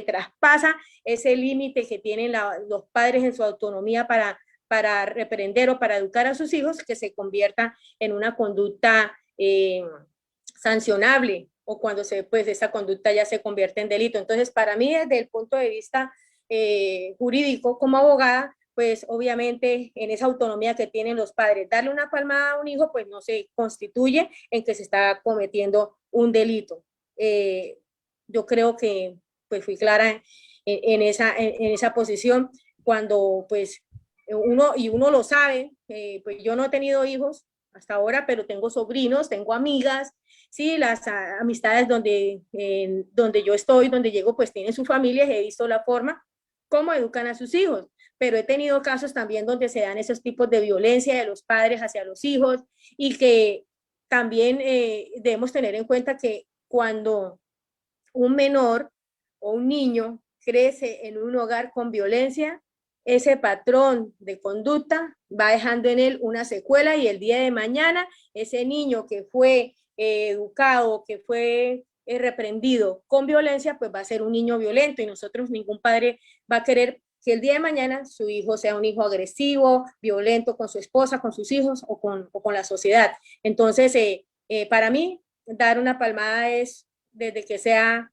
traspasa ese límite que tienen los padres en su autonomía para reprender o para educar a sus hijos, que se convierta en una conducta sancionable, o cuando pues esa conducta ya se convierte en delito. Entonces, para mí, desde el punto de vista jurídico, como abogada, pues obviamente en esa autonomía que tienen los padres, darle una palmada a un hijo, pues no se constituye en que se está cometiendo un delito. Yo creo que pues fui clara en esa posición cuando pues uno lo sabe, pues yo no he tenido hijos hasta ahora, pero tengo sobrinos, tengo amigas, sí, las amistades donde yo estoy, donde llego, pues tienen sus familias, he visto la forma cómo educan a sus hijos, pero he tenido casos también donde se dan esos tipos de violencia de los padres hacia los hijos, y que también debemos tener en cuenta que cuando un menor o un niño crece en un hogar con violencia, ese patrón de conducta va dejando en él una secuela, y el día de mañana ese niño que fue educado, que fue reprendido con violencia, pues va a ser un niño violento, y nosotros, ningún padre va a querer que el día de mañana su hijo sea un hijo agresivo, violento con su esposa, con sus hijos o con la sociedad. Entonces, para mí, dar una palmada es desde que sea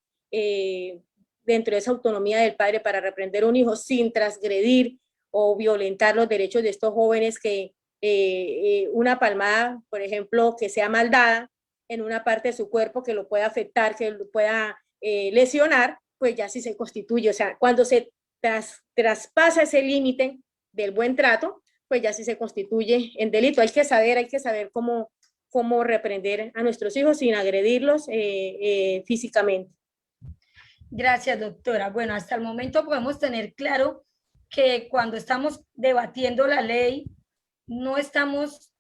dentro de esa autonomía del padre para reprender a un hijo sin transgredir o violentar los derechos de estos jóvenes, que una palmada, por ejemplo, que sea mal dada en una parte de su cuerpo que lo pueda afectar, que lo pueda lesionar, pues ya sí se constituye. O sea, cuando se traspasa ese límite del buen trato, pues ya sí se constituye en delito. Hay que saber cómo reprender a nuestros hijos sin agredirlos físicamente. Gracias, doctora. Bueno, hasta el momento podemos tener claro que cuando estamos debatiendo la ley, no estamos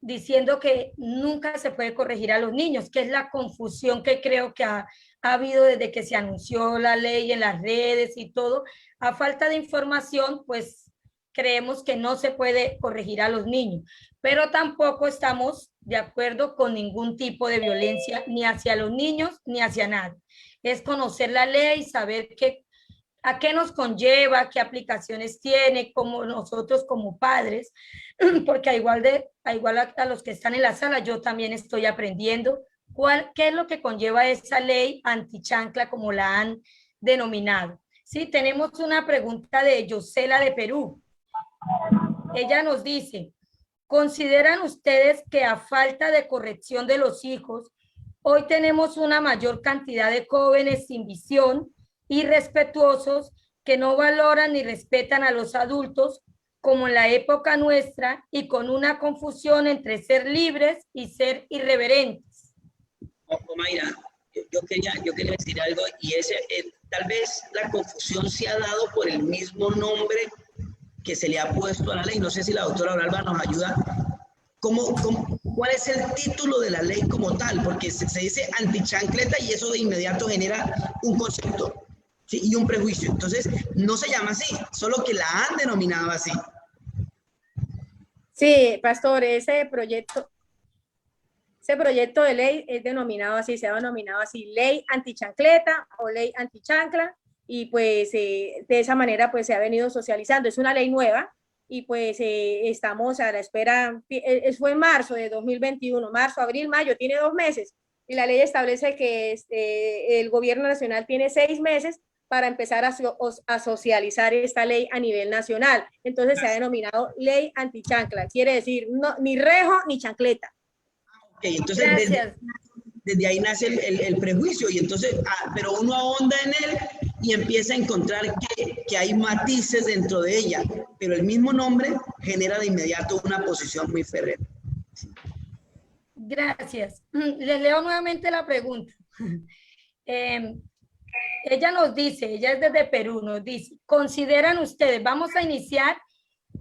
diciendo que nunca se puede corregir a los niños, que es la confusión que creo que ha habido desde que se anunció la ley en las redes y todo. A falta de información, pues creemos que no se puede corregir a los niños, pero tampoco estamos de acuerdo con ningún tipo de violencia, ni hacia los niños, ni hacia nadie. Es conocer la ley, saber a qué nos conlleva, qué aplicaciones tiene, como nosotros como padres, porque a igual a los que están en la sala, yo también estoy aprendiendo qué es lo que conlleva esa ley antichancla, como la han denominado. Sí, tenemos una pregunta de Yosela de Perú. Ella nos dice, ¿consideran ustedes que a falta de corrección de los hijos, hoy tenemos una mayor cantidad de jóvenes sin visión, irrespetuosos, que no valoran ni respetan a los adultos, como en la época nuestra, y con una confusión entre ser libres y ser irreverentes? Mayra, yo quería decir algo, y tal vez la confusión se ha dado por el mismo nombre que se le ha puesto a la ley. No sé si la doctora Oralba nos ayuda. ¿Cuál es el título de la ley como tal? Porque se dice antichancleta y eso de inmediato genera un concepto, ¿sí? Y un prejuicio. Entonces, no se llama así, solo que la han denominado así. Sí, pastor, ese proyecto de ley es denominado así, se ha denominado así, ley antichancleta o ley antichancla, y pues de esa manera pues se ha venido socializando. Es una ley nueva y pues estamos a la espera. Fue en marzo de 2021, marzo, abril, mayo, tiene 2 meses, y la ley establece que el gobierno nacional tiene 6 meses para empezar a socializar esta ley a nivel nacional. Entonces se ha denominado ley antichancla, quiere decir no, ni rejo ni chancleta. Okay, entonces desde ahí nace el prejuicio, y entonces, pero uno ahonda en él y empieza a encontrar que hay matices dentro de ella, pero el mismo nombre genera de inmediato una posición muy férrea. Gracias. Les leo nuevamente la pregunta. Ella nos dice, ella es desde Perú, nos dice, ¿consideran ustedes, vamos a iniciar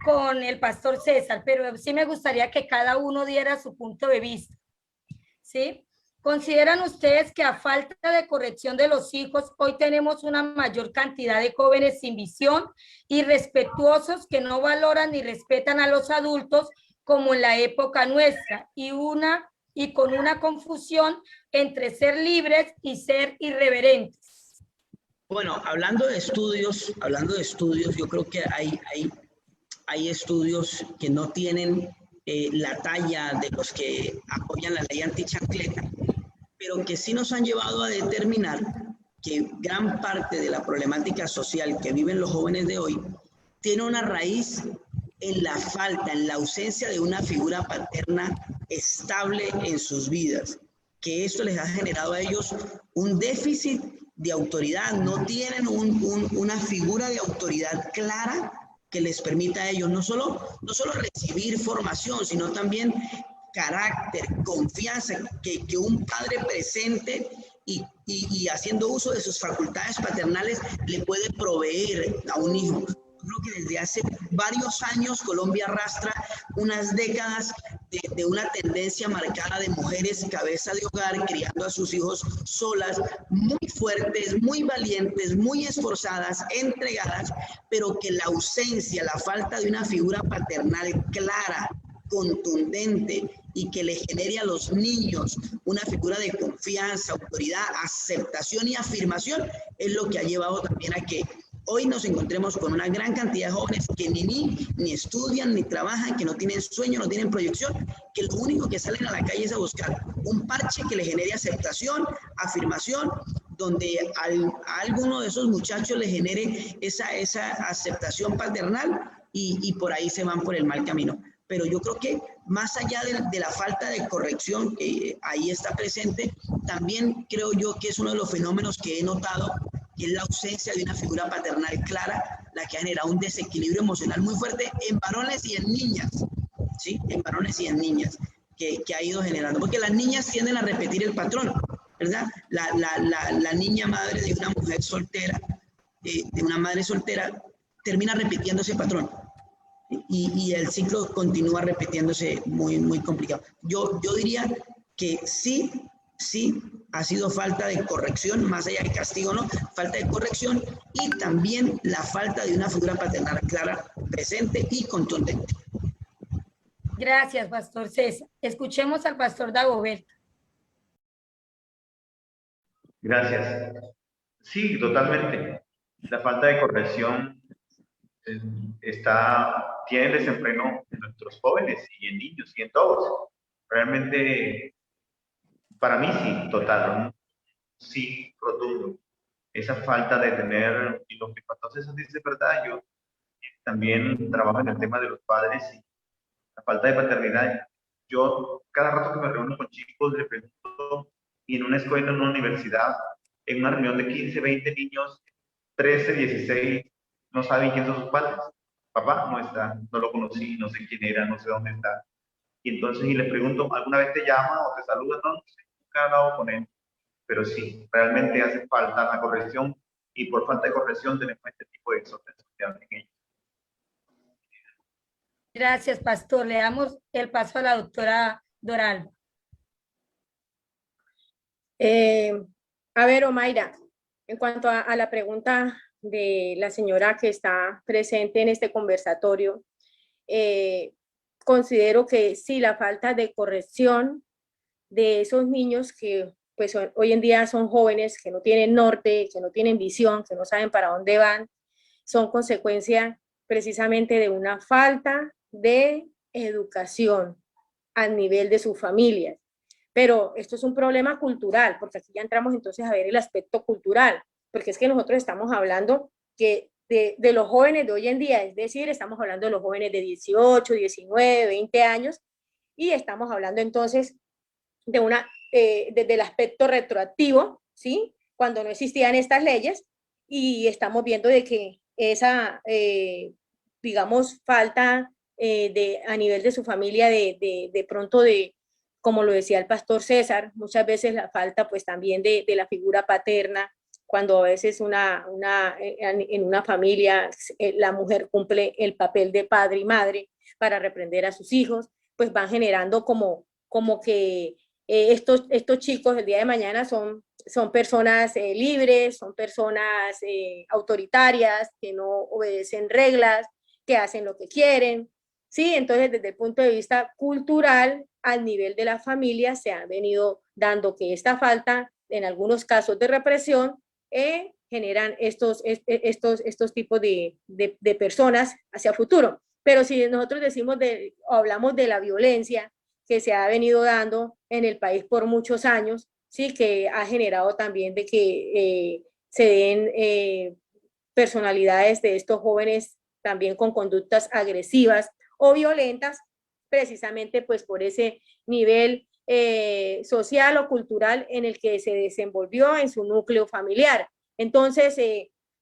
con el pastor César, pero sí me gustaría que cada uno diera su punto de vista, ¿sí? ¿Consideran ustedes que a falta de corrección de los hijos, hoy tenemos una mayor cantidad de jóvenes sin visión, irrespetuosos, que no valoran ni respetan a los adultos como en la época nuestra, y con una confusión entre ser libres y ser irreverentes? Bueno, hablando de estudios, yo creo que hay estudios que no tienen la talla de los que apoyan la ley antichancleta, pero que sí nos han llevado a determinar que gran parte de la problemática social que viven los jóvenes de hoy tiene una raíz en la falta, en la ausencia de una figura paterna estable en sus vidas, que esto les ha generado a ellos un déficit de autoridad. No tienen una figura de autoridad clara que les permita a ellos no solo recibir formación, sino también carácter, confianza, que un padre presente y haciendo uso de sus facultades paternales le puede proveer a un hijo. Yo creo que desde hace varios años Colombia arrastra unas décadas de una tendencia marcada de mujeres cabeza de hogar, criando a sus hijos solas, muy fuertes, muy valientes, muy esforzadas, entregadas, pero que la ausencia, la falta de una figura paternal clara, contundente y que le genere a los niños una figura de confianza, autoridad, aceptación y afirmación, es lo que ha llevado también a que hoy nos encontremos con una gran cantidad de jóvenes que ni estudian, ni trabajan, que no tienen sueño, no tienen proyección, que lo único que salen a la calle es a buscar un parche que le genere aceptación, afirmación, donde a alguno de esos muchachos le genere esa aceptación paternal y por ahí se van por el mal camino. Pero yo creo que más allá de la falta de corrección que ahí está presente, también creo yo que es uno de los fenómenos que he notado, que es la ausencia de una figura paternal clara, la que ha generado un desequilibrio emocional muy fuerte en varones y en niñas, ¿sí? En varones y en niñas, que ha ido generando. Porque las niñas tienden a repetir el patrón, ¿verdad? La niña madre de una mujer soltera, de una madre soltera, termina repitiendo ese patrón. y el ciclo continúa repitiéndose muy complicado. Yo diría que sí ha sido falta de corrección, más allá de castigo, ¿no? Falta de corrección y también la falta de una figura paternal clara, presente y contundente. Gracias, Pastor César. Escuchemos al Pastor Dagoberto. Gracias. Sí, totalmente. La falta de corrección tiene desenfreno en nuestros jóvenes y en niños y en todos. Realmente, para mí sí, total, ¿no? Sí, rotundo. Esa falta de tener, y lo que Pastor César dice es verdad, yo también trabajo en el tema de los padres y la falta de paternidad. Yo cada rato que me reúno con chicos les pregunto, y en una escuela, en una universidad, en una reunión de 15, 20 niños, 13, 16, no saben quién son sus padres. Papá no está, no lo conocí, no sé quién era, no sé dónde está. Y entonces, y les pregunto, ¿alguna vez te llama o te saluda? No, no sé, nunca he hablado con él. Pero sí, realmente hace falta la corrección y por falta de corrección tenemos este tipo de exhortación en ellos. Gracias, Pastor. Le damos el paso a la doctora Doralba. A ver, Omaira, en cuanto a la pregunta de la señora que está presente en este conversatorio, considero que sí, la falta de corrección de esos niños que pues hoy en día son jóvenes, que no tienen norte, que no tienen visión, que no saben para dónde van, son consecuencia precisamente de una falta de educación al nivel de sus familias. Pero esto es un problema cultural, porque aquí ya entramos entonces a ver el aspecto cultural, porque es que nosotros estamos hablando que de los jóvenes de hoy en día, es decir, estamos hablando de los jóvenes de 18, 19, 20 años, y estamos hablando entonces de desde el aspecto retroactivo, ¿sí? Cuando no existían estas leyes, y estamos viendo de que esa, digamos, falta a nivel de su familia de pronto como lo decía el pastor César, muchas veces la falta pues también de la figura paterna, cuando a veces en una familia la mujer cumple el papel de padre y madre para reprender a sus hijos, pues van generando como que estos chicos el día de mañana son personas libres, son personas autoritarias, que no obedecen reglas, que hacen lo que quieren, ¿sí? Entonces, desde el punto de vista cultural, al nivel de la familia, se ha venido dando que esta falta, en algunos casos de represión, generan estos tipos de personas hacia el futuro. Pero si nosotros hablamos de la violencia que se ha venido dando en el país por muchos años, sí, que ha generado también de que se den personalidades de estos jóvenes también con conductas agresivas o violentas, precisamente pues por ese nivel social o cultural en el que se desenvolvió en su núcleo familiar. Entonces,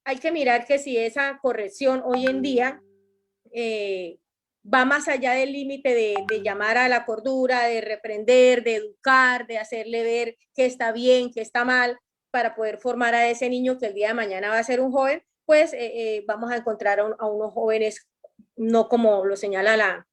hay que mirar que si esa corrección hoy en día va más allá del límite de llamar a la cordura, de reprender, de educar, de hacerle ver que está bien, que está mal, para poder formar a ese niño que el día de mañana va a ser un joven, pues vamos a encontrar a unos jóvenes, no como lo señala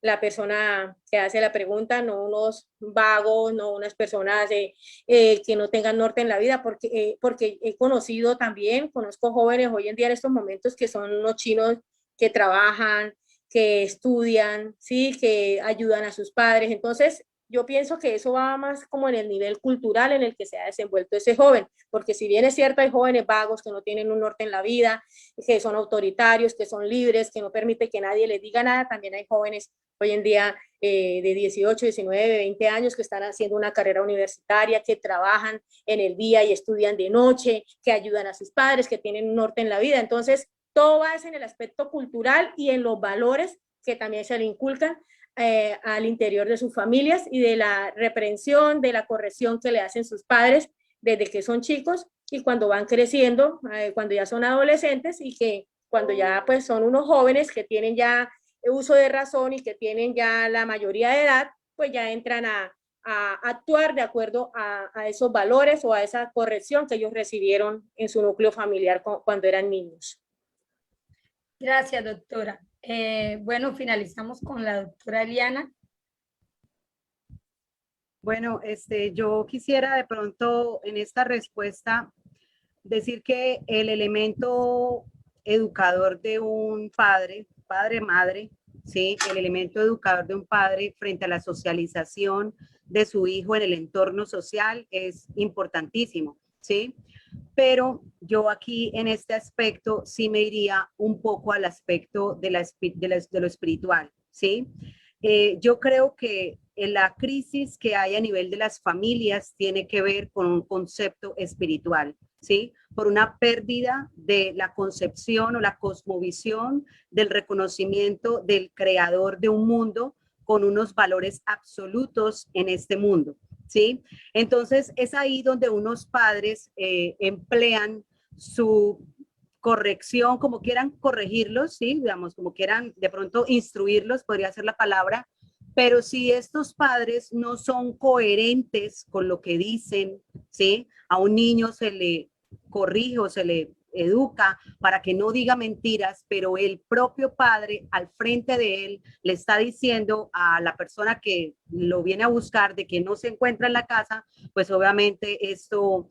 la persona que hace la pregunta, no unos vagos, no unas personas que no tengan norte en la vida, porque he conocido también, conozco jóvenes hoy en día en estos momentos que son unos chinos que trabajan, que estudian, ¿sí? Que ayudan a sus padres. Entonces, yo pienso que eso va más como en el nivel cultural en el que se ha desenvuelto ese joven, porque si bien es cierto, hay jóvenes vagos que no tienen un norte en la vida, que son autoritarios, que son libres, que no permite que nadie les diga nada, también hay jóvenes hoy en día de 18, 19, 20 años que están haciendo una carrera universitaria, que trabajan en el día y estudian de noche, que ayudan a sus padres, que tienen un norte en la vida. Entonces, todo va en el aspecto cultural y en los valores que también se le inculcan al interior de sus familias y de la reprensión, de la corrección que le hacen sus padres desde que son chicos y cuando van creciendo, cuando ya son adolescentes y que cuando ya pues son unos jóvenes que tienen ya uso de razón y que tienen ya la mayoría de edad, pues ya entran a actuar de acuerdo a esos valores o a esa corrección que ellos recibieron en su núcleo familiar cuando eran niños. Gracias, doctora. Bueno, finalizamos con la doctora Eliana. Bueno, yo quisiera de pronto en esta respuesta decir que el elemento educador de un padre, madre, ¿sí? El elemento educador de un padre frente a la socialización de su hijo en el entorno social es importantísimo, ¿sí? Pero yo aquí en este aspecto sí me iría un poco al aspecto de lo espiritual, ¿sí? Yo creo que la crisis que hay a nivel de las familias tiene que ver con un concepto espiritual, ¿sí? Por una pérdida de la concepción o la cosmovisión del reconocimiento del creador de un mundo con unos valores absolutos en este mundo, ¿sí? Entonces es ahí donde unos padres emplean su corrección, como quieran corregirlos, ¿sí? Digamos, como quieran de pronto instruirlos, podría ser la palabra, pero si estos padres no son coherentes con lo que dicen, ¿sí? A un niño se le corrige o se le educa para que no diga mentiras, pero el propio padre al frente de él le está diciendo a la persona que lo viene a buscar de que no se encuentra en la casa, pues obviamente esto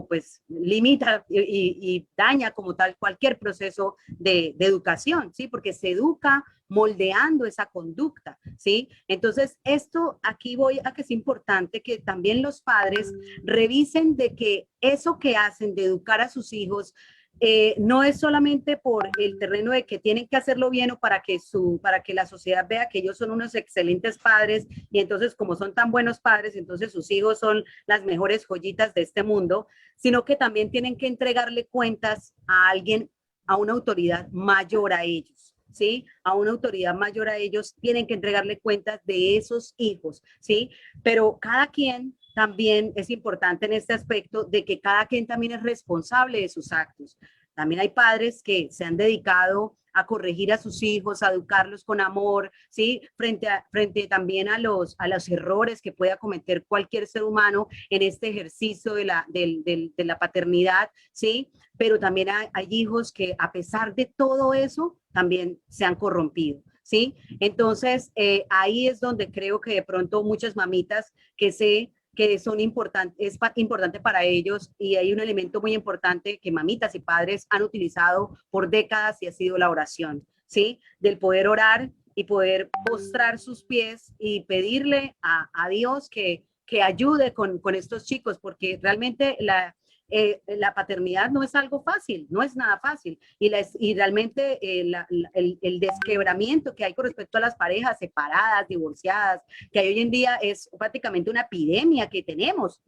pues limita y daña como tal cualquier proceso de educación, ¿sí? Porque se educa moldeando esa conducta, ¿sí? Entonces, esto aquí voy a que es importante que también los padres revisen de que eso que hacen de educar a sus hijos no es solamente por el terreno de que tienen que hacerlo bien o para que la sociedad vea que ellos son unos excelentes padres y entonces como son tan buenos padres, entonces sus hijos son las mejores joyitas de este mundo, sino que también tienen que entregarle cuentas a alguien, a una autoridad mayor a ellos. ¿Sí? A una autoridad mayor a ellos, tienen que entregarle cuentas de esos hijos, ¿sí? Pero cada quien también es importante en este aspecto de que cada quien también es responsable de sus actos. También hay padres que se han dedicado a corregir a sus hijos, a educarlos con amor, ¿sí? Frente también a los errores que pueda cometer cualquier ser humano en este ejercicio de la paternidad, ¿sí? Pero también hay hijos que a pesar de todo eso, también se han corrompido, ¿sí? Entonces, ahí es donde creo que de pronto muchas mamitas que son importantes, es importante para ellos y hay un elemento muy importante que mamitas y padres han utilizado por décadas y ha sido la oración, ¿sí? Del poder orar y poder postrar sus pies y pedirle a Dios que ayude con estos chicos, porque realmente la paternidad no es algo fácil, no es nada fácil. Y realmente el desquebramiento que hay con respecto a las parejas separadas, divorciadas, que hay hoy en día es prácticamente una epidemia que tenemos,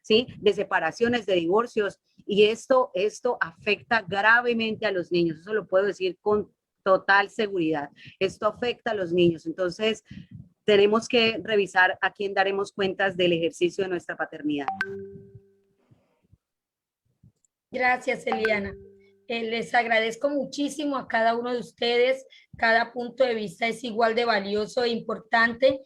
¿sí? De separaciones, de divorcios, y esto afecta gravemente a los niños, eso lo puedo decir con total seguridad. Esto afecta a los niños, entonces tenemos que revisar a quién daremos cuentas del ejercicio de nuestra paternidad. Gracias, Eliana. Les agradezco muchísimo a cada uno de ustedes. Cada punto de vista es igual de valioso e importante.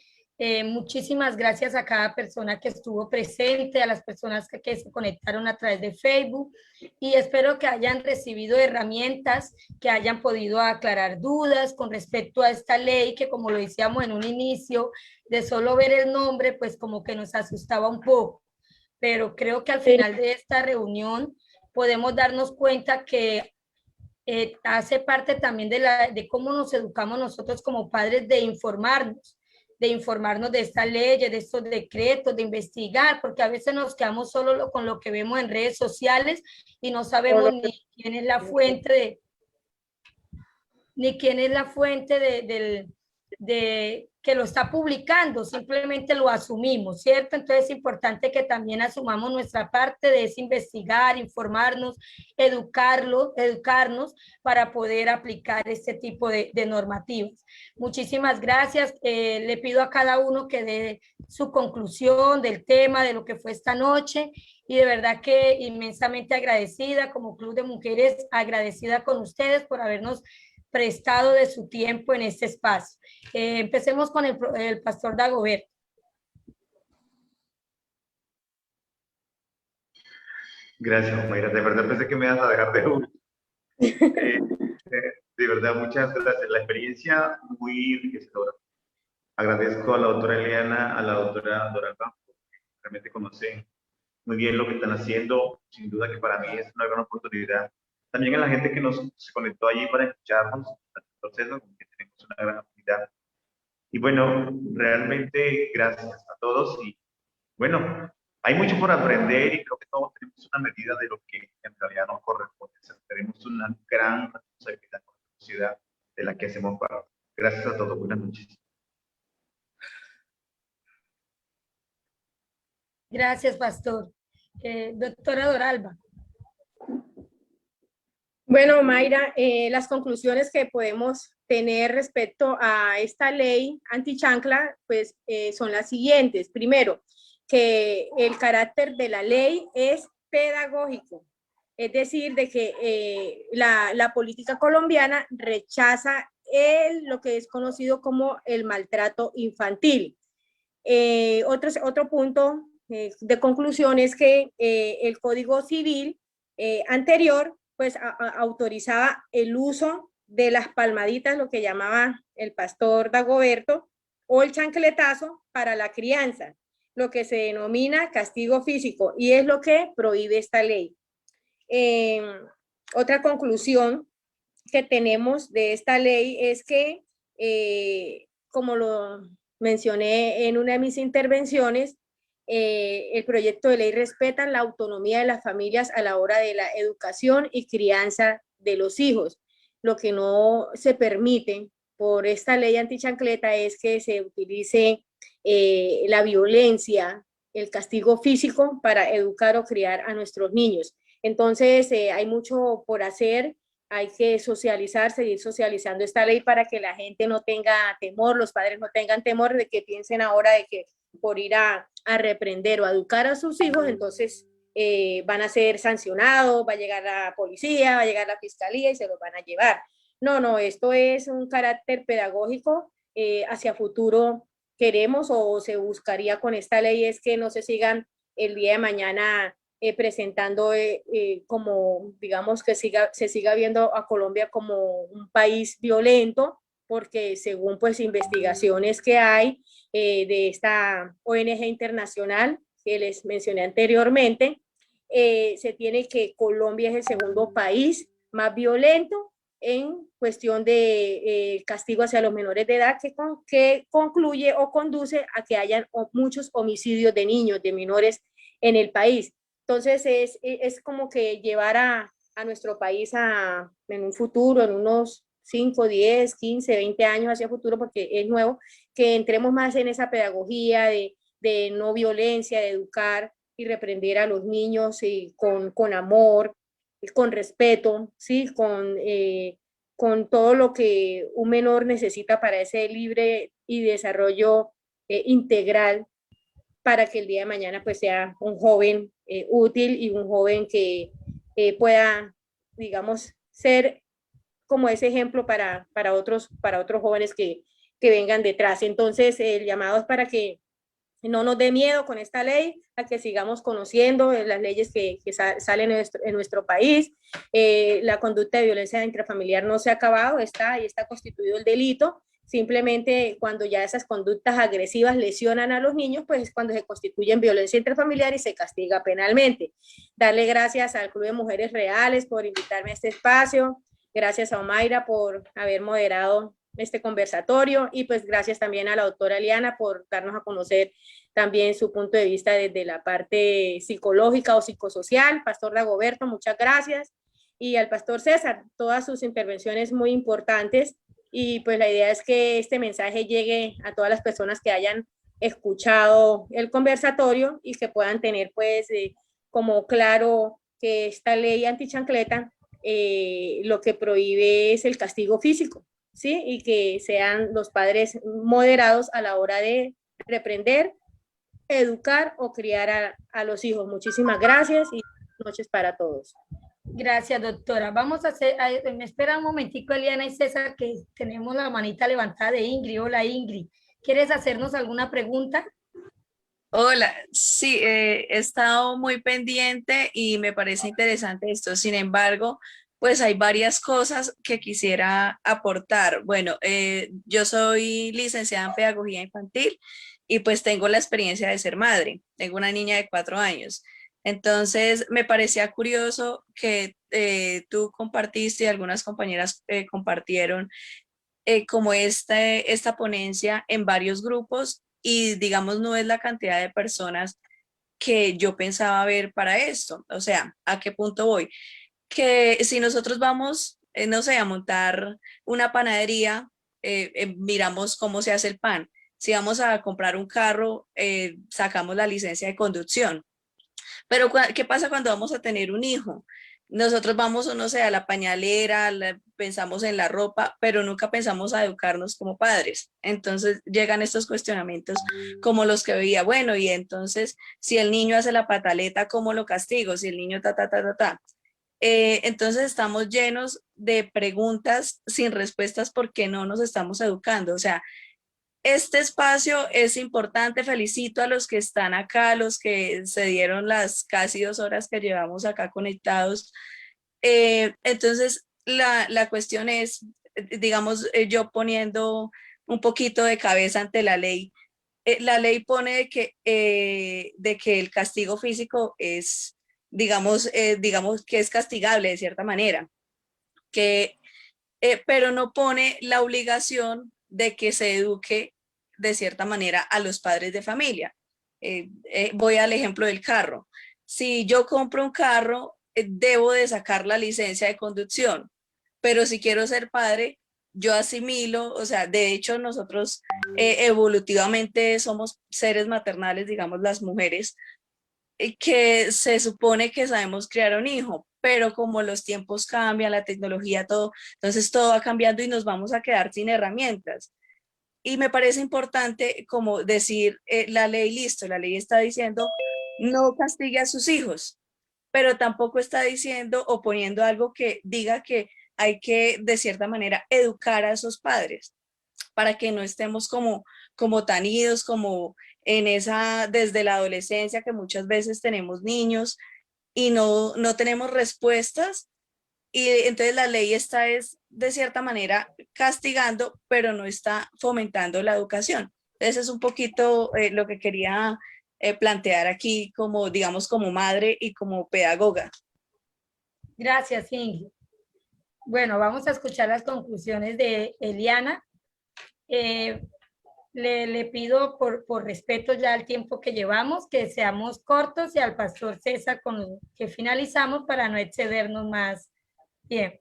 Muchísimas gracias a cada persona que estuvo presente, a las personas que se conectaron a través de Facebook, y espero que hayan recibido herramientas, que hayan podido aclarar dudas con respecto a esta ley que, como lo decíamos en un inicio, de solo ver el nombre, pues como que nos asustaba un poco, pero creo que al final de esta reunión podemos darnos cuenta que hace parte también de cómo nos educamos nosotros como padres, de informarnos de estas leyes, de estos decretos, de investigar, porque a veces nos quedamos solo con lo que vemos en redes sociales y no sabemos ni quién es la fuente de que lo está publicando, simplemente lo asumimos, ¿cierto? Entonces es importante que también asumamos nuestra parte de investigar, informarnos, educarnos para poder aplicar este tipo de normativas. Muchísimas gracias. Le pido a cada uno que dé su conclusión del tema, de lo que fue esta noche, y de verdad que inmensamente agradecida como Club de Mujeres, agradecida con ustedes por habernos prestado de su tiempo en este espacio. Empecemos con el pastor Dagoberto. Gracias, Mayra. De verdad pensé que me ibas a dejar de último. De verdad, muchas gracias. La experiencia muy enriquecedora. Agradezco a la doctora Eliana, a la doctora Doralba, porque realmente conocen muy bien lo que están haciendo. Sin duda que para mí es una gran oportunidad. También a la gente que se conectó allí para escucharnos, al proceso, que tenemos una gran actividad. Y bueno, realmente gracias a todos. Y bueno, hay mucho por aprender y creo que todos tenemos una medida de lo que en realidad nos corresponde. O sea, tenemos una gran responsabilidad con la sociedad de la que hacemos parte. Gracias a todos. Buenas noches. Gracias, pastor. Doctora Doralba. Bueno, Mayra, las conclusiones que podemos tener respecto a esta ley antichancla, pues son las siguientes. Primero, que el carácter de la ley es pedagógico, es decir, de que la política colombiana rechaza lo que es conocido como el maltrato infantil. Otro punto de conclusión es que el Código Civil anterior pues autorizaba el uso de las palmaditas, lo que llamaba el pastor Dagoberto, o el chancletazo para la crianza, lo que se denomina castigo físico, y es lo que prohíbe esta ley. Otra conclusión que tenemos de esta ley es que, como lo mencioné en una de mis intervenciones, el proyecto de ley respeta la autonomía de las familias a la hora de la educación y crianza de los hijos. Lo que no se permite por esta ley antichancleta es que se utilice la violencia, el castigo físico para educar o criar a nuestros niños. Entonces, hay mucho por hacer. Hay que socializar, seguir socializando esta ley para que la gente no tenga temor, los padres no tengan temor de que piensen ahora de que por ir a reprender o a educar a sus hijos, entonces van a ser sancionados, va a llegar la policía, va a llegar la fiscalía y se los van a llevar. No, esto es un carácter pedagógico. Hacia futuro queremos o se buscaría con esta ley es que no se sigan el día de mañana presentando como, digamos, que se siga viendo a Colombia como un país violento, porque según pues investigaciones que hay de esta ONG internacional que les mencioné anteriormente, se tiene que Colombia es el segundo país más violento en cuestión de castigo hacia los menores de edad, que concluye o conduce a que hayan muchos homicidios de niños, de menores en el país. Entonces es como que llevar a nuestro país en un futuro, en unos 5, 10, 15, 20 años hacia futuro, porque es nuevo, que entremos más en esa pedagogía de no violencia, de educar y reprender a los niños con amor, con respeto, ¿sí? Con todo lo que un menor necesita para ese libre y desarrollo integral, para que el día de mañana pues sea un joven útil y un joven que pueda, digamos, ser como ese ejemplo para otros jóvenes que vengan detrás. Entonces, el llamado es para que no nos dé miedo con esta ley, a que sigamos conociendo las leyes que salen en nuestro país. La conducta de violencia intrafamiliar no se ha acabado, está constituido el delito. Simplemente cuando ya esas conductas agresivas lesionan a los niños, pues es cuando se constituyen violencia intrafamiliar y se castiga penalmente. Darle gracias al Club de Mujeres Reales por invitarme a este espacio. Gracias a Omaira por haber moderado este conversatorio, y pues gracias también a la doctora Eliana por darnos a conocer también su punto de vista desde la parte psicológica o psicosocial. Pastor Dagoberto, muchas gracias, y al pastor César, todas sus intervenciones muy importantes, y pues la idea es que este mensaje llegue a todas las personas que hayan escuchado el conversatorio y que puedan tener pues como claro que esta ley antichancleta lo que prohíbe es el castigo físico, ¿sí? Y que sean los padres moderados a la hora de reprender, educar o criar a los hijos. Muchísimas gracias y buenas noches para todos. Gracias, doctora. Vamos a hacer, me espera un momentico, Eliana y César, que tenemos la manita levantada de Ingrid. Hola, Ingrid. ¿Quieres hacernos alguna pregunta? Hola, sí, he estado muy pendiente y me parece interesante esto. Sin embargo, pues hay varias cosas que quisiera aportar. Bueno, yo soy licenciada en Pedagogía Infantil y pues tengo la experiencia de ser madre. Tengo una niña de 4 años. Entonces, me parecía curioso que tú compartiste y algunas compañeras compartieron como esta ponencia en varios grupos y digamos no es la cantidad de personas que yo pensaba ver para esto. O sea, ¿a qué punto voy? Que si nosotros vamos, no sé, a montar una panadería, miramos cómo se hace el pan. Si vamos a comprar un carro, sacamos la licencia de conducción. Pero ¿qué pasa cuando vamos a tener un hijo? Nosotros vamos, o no sé, a la pañalera, pensamos en la ropa, pero nunca pensamos a educarnos como padres. Entonces llegan estos cuestionamientos como los que veía, bueno, y entonces si el niño hace la pataleta, ¿cómo lo castigo? Si el niño ta. Entonces estamos llenos de preguntas sin respuestas porque no nos estamos educando. O sea, este espacio es importante, felicito a los que están acá, a los que se dieron las casi 2 horas que llevamos acá conectados. Entonces, la cuestión es, digamos, yo poniendo un poquito de cabeza ante la ley pone de que el castigo físico es, digamos que es castigable de cierta manera, pero no pone la obligación de que se eduque de cierta manera a los padres de familia. Voy al ejemplo del carro. Si yo compro un carro, debo de sacar la licencia de conducción, pero si quiero ser padre, yo asimilo, o sea, de hecho nosotros evolutivamente somos seres maternales, digamos las mujeres, que se supone que sabemos criar un hijo, pero como los tiempos cambian, la tecnología, todo, entonces todo va cambiando y nos vamos a quedar sin herramientas. Y me parece importante como decir, la ley, listo, la ley está diciendo no castigue a sus hijos, pero tampoco está diciendo o poniendo algo que diga que hay que, de cierta manera, educar a esos padres para que no estemos como tan idos, como en esa, desde la adolescencia, que muchas veces tenemos niños y no tenemos respuestas. Y entonces la ley está es de cierta manera castigando, pero no está fomentando la educación. Entonces es un poquito lo que quería plantear aquí como, digamos, como madre y como pedagoga. Gracias, Ingrid. Bueno, vamos a escuchar las conclusiones de Eliana. Le pido por respeto ya al tiempo que llevamos, que seamos cortos y al pastor César con el que finalizamos para no excedernos más. Bien.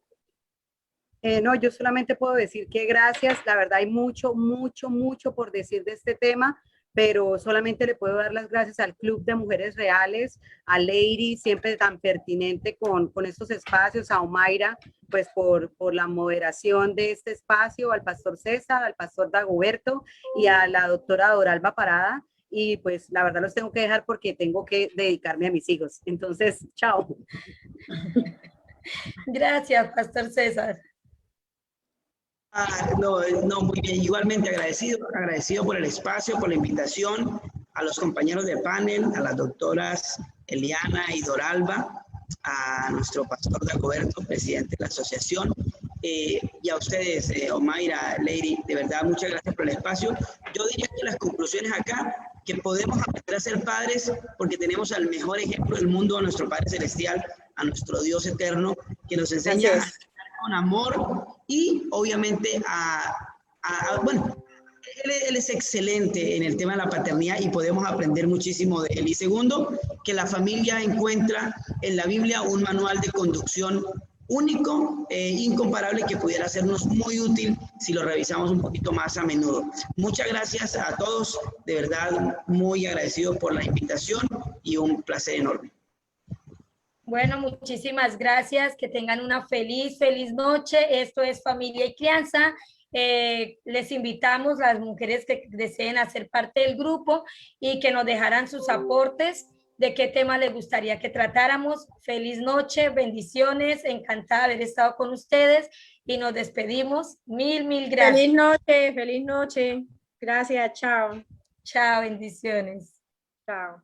No, yo solamente puedo decir que gracias. La verdad hay mucho por decir de este tema, pero solamente le puedo dar las gracias al Club de Mujeres Reales, a Lady, siempre tan pertinente con estos espacios, a Omaira, pues por la moderación de este espacio, al pastor César, al pastor Dagoberto y a la doctora Doralba Parada. Y pues la verdad los tengo que dejar porque tengo que dedicarme a mis hijos. Entonces, chao. Gracias, pastor César. No, muy bien. Igualmente agradecido por el espacio, por la invitación, a los compañeros de panel, a las doctoras Eliana y Doralba, a nuestro pastor Dagoberto, presidente de la asociación, y a ustedes, Omaira, Lady, de verdad, muchas gracias por el espacio. Yo diría que las conclusiones acá, que podemos aprender a ser padres porque tenemos al mejor ejemplo del mundo, a nuestro Padre Celestial, a nuestro Dios eterno, que nos enseña a con amor y obviamente bueno, él es excelente en el tema de la paternidad y podemos aprender muchísimo de él. Y segundo, que la familia encuentra en la Biblia un manual de conducción único e incomparable que pudiera sernos muy útil si lo revisamos un poquito más a menudo. Muchas gracias a todos, de verdad muy agradecido por la invitación y un placer enorme. Bueno, muchísimas gracias. Que tengan una feliz noche. Esto es Familia y Crianza. Les invitamos a las mujeres que deseen hacer parte del grupo y que nos dejaran sus aportes de qué tema les gustaría que tratáramos. Feliz noche, bendiciones. Encantada de haber estado con ustedes y nos despedimos. Mil gracias. Feliz noche. Gracias, chao. Chao, bendiciones. Chao.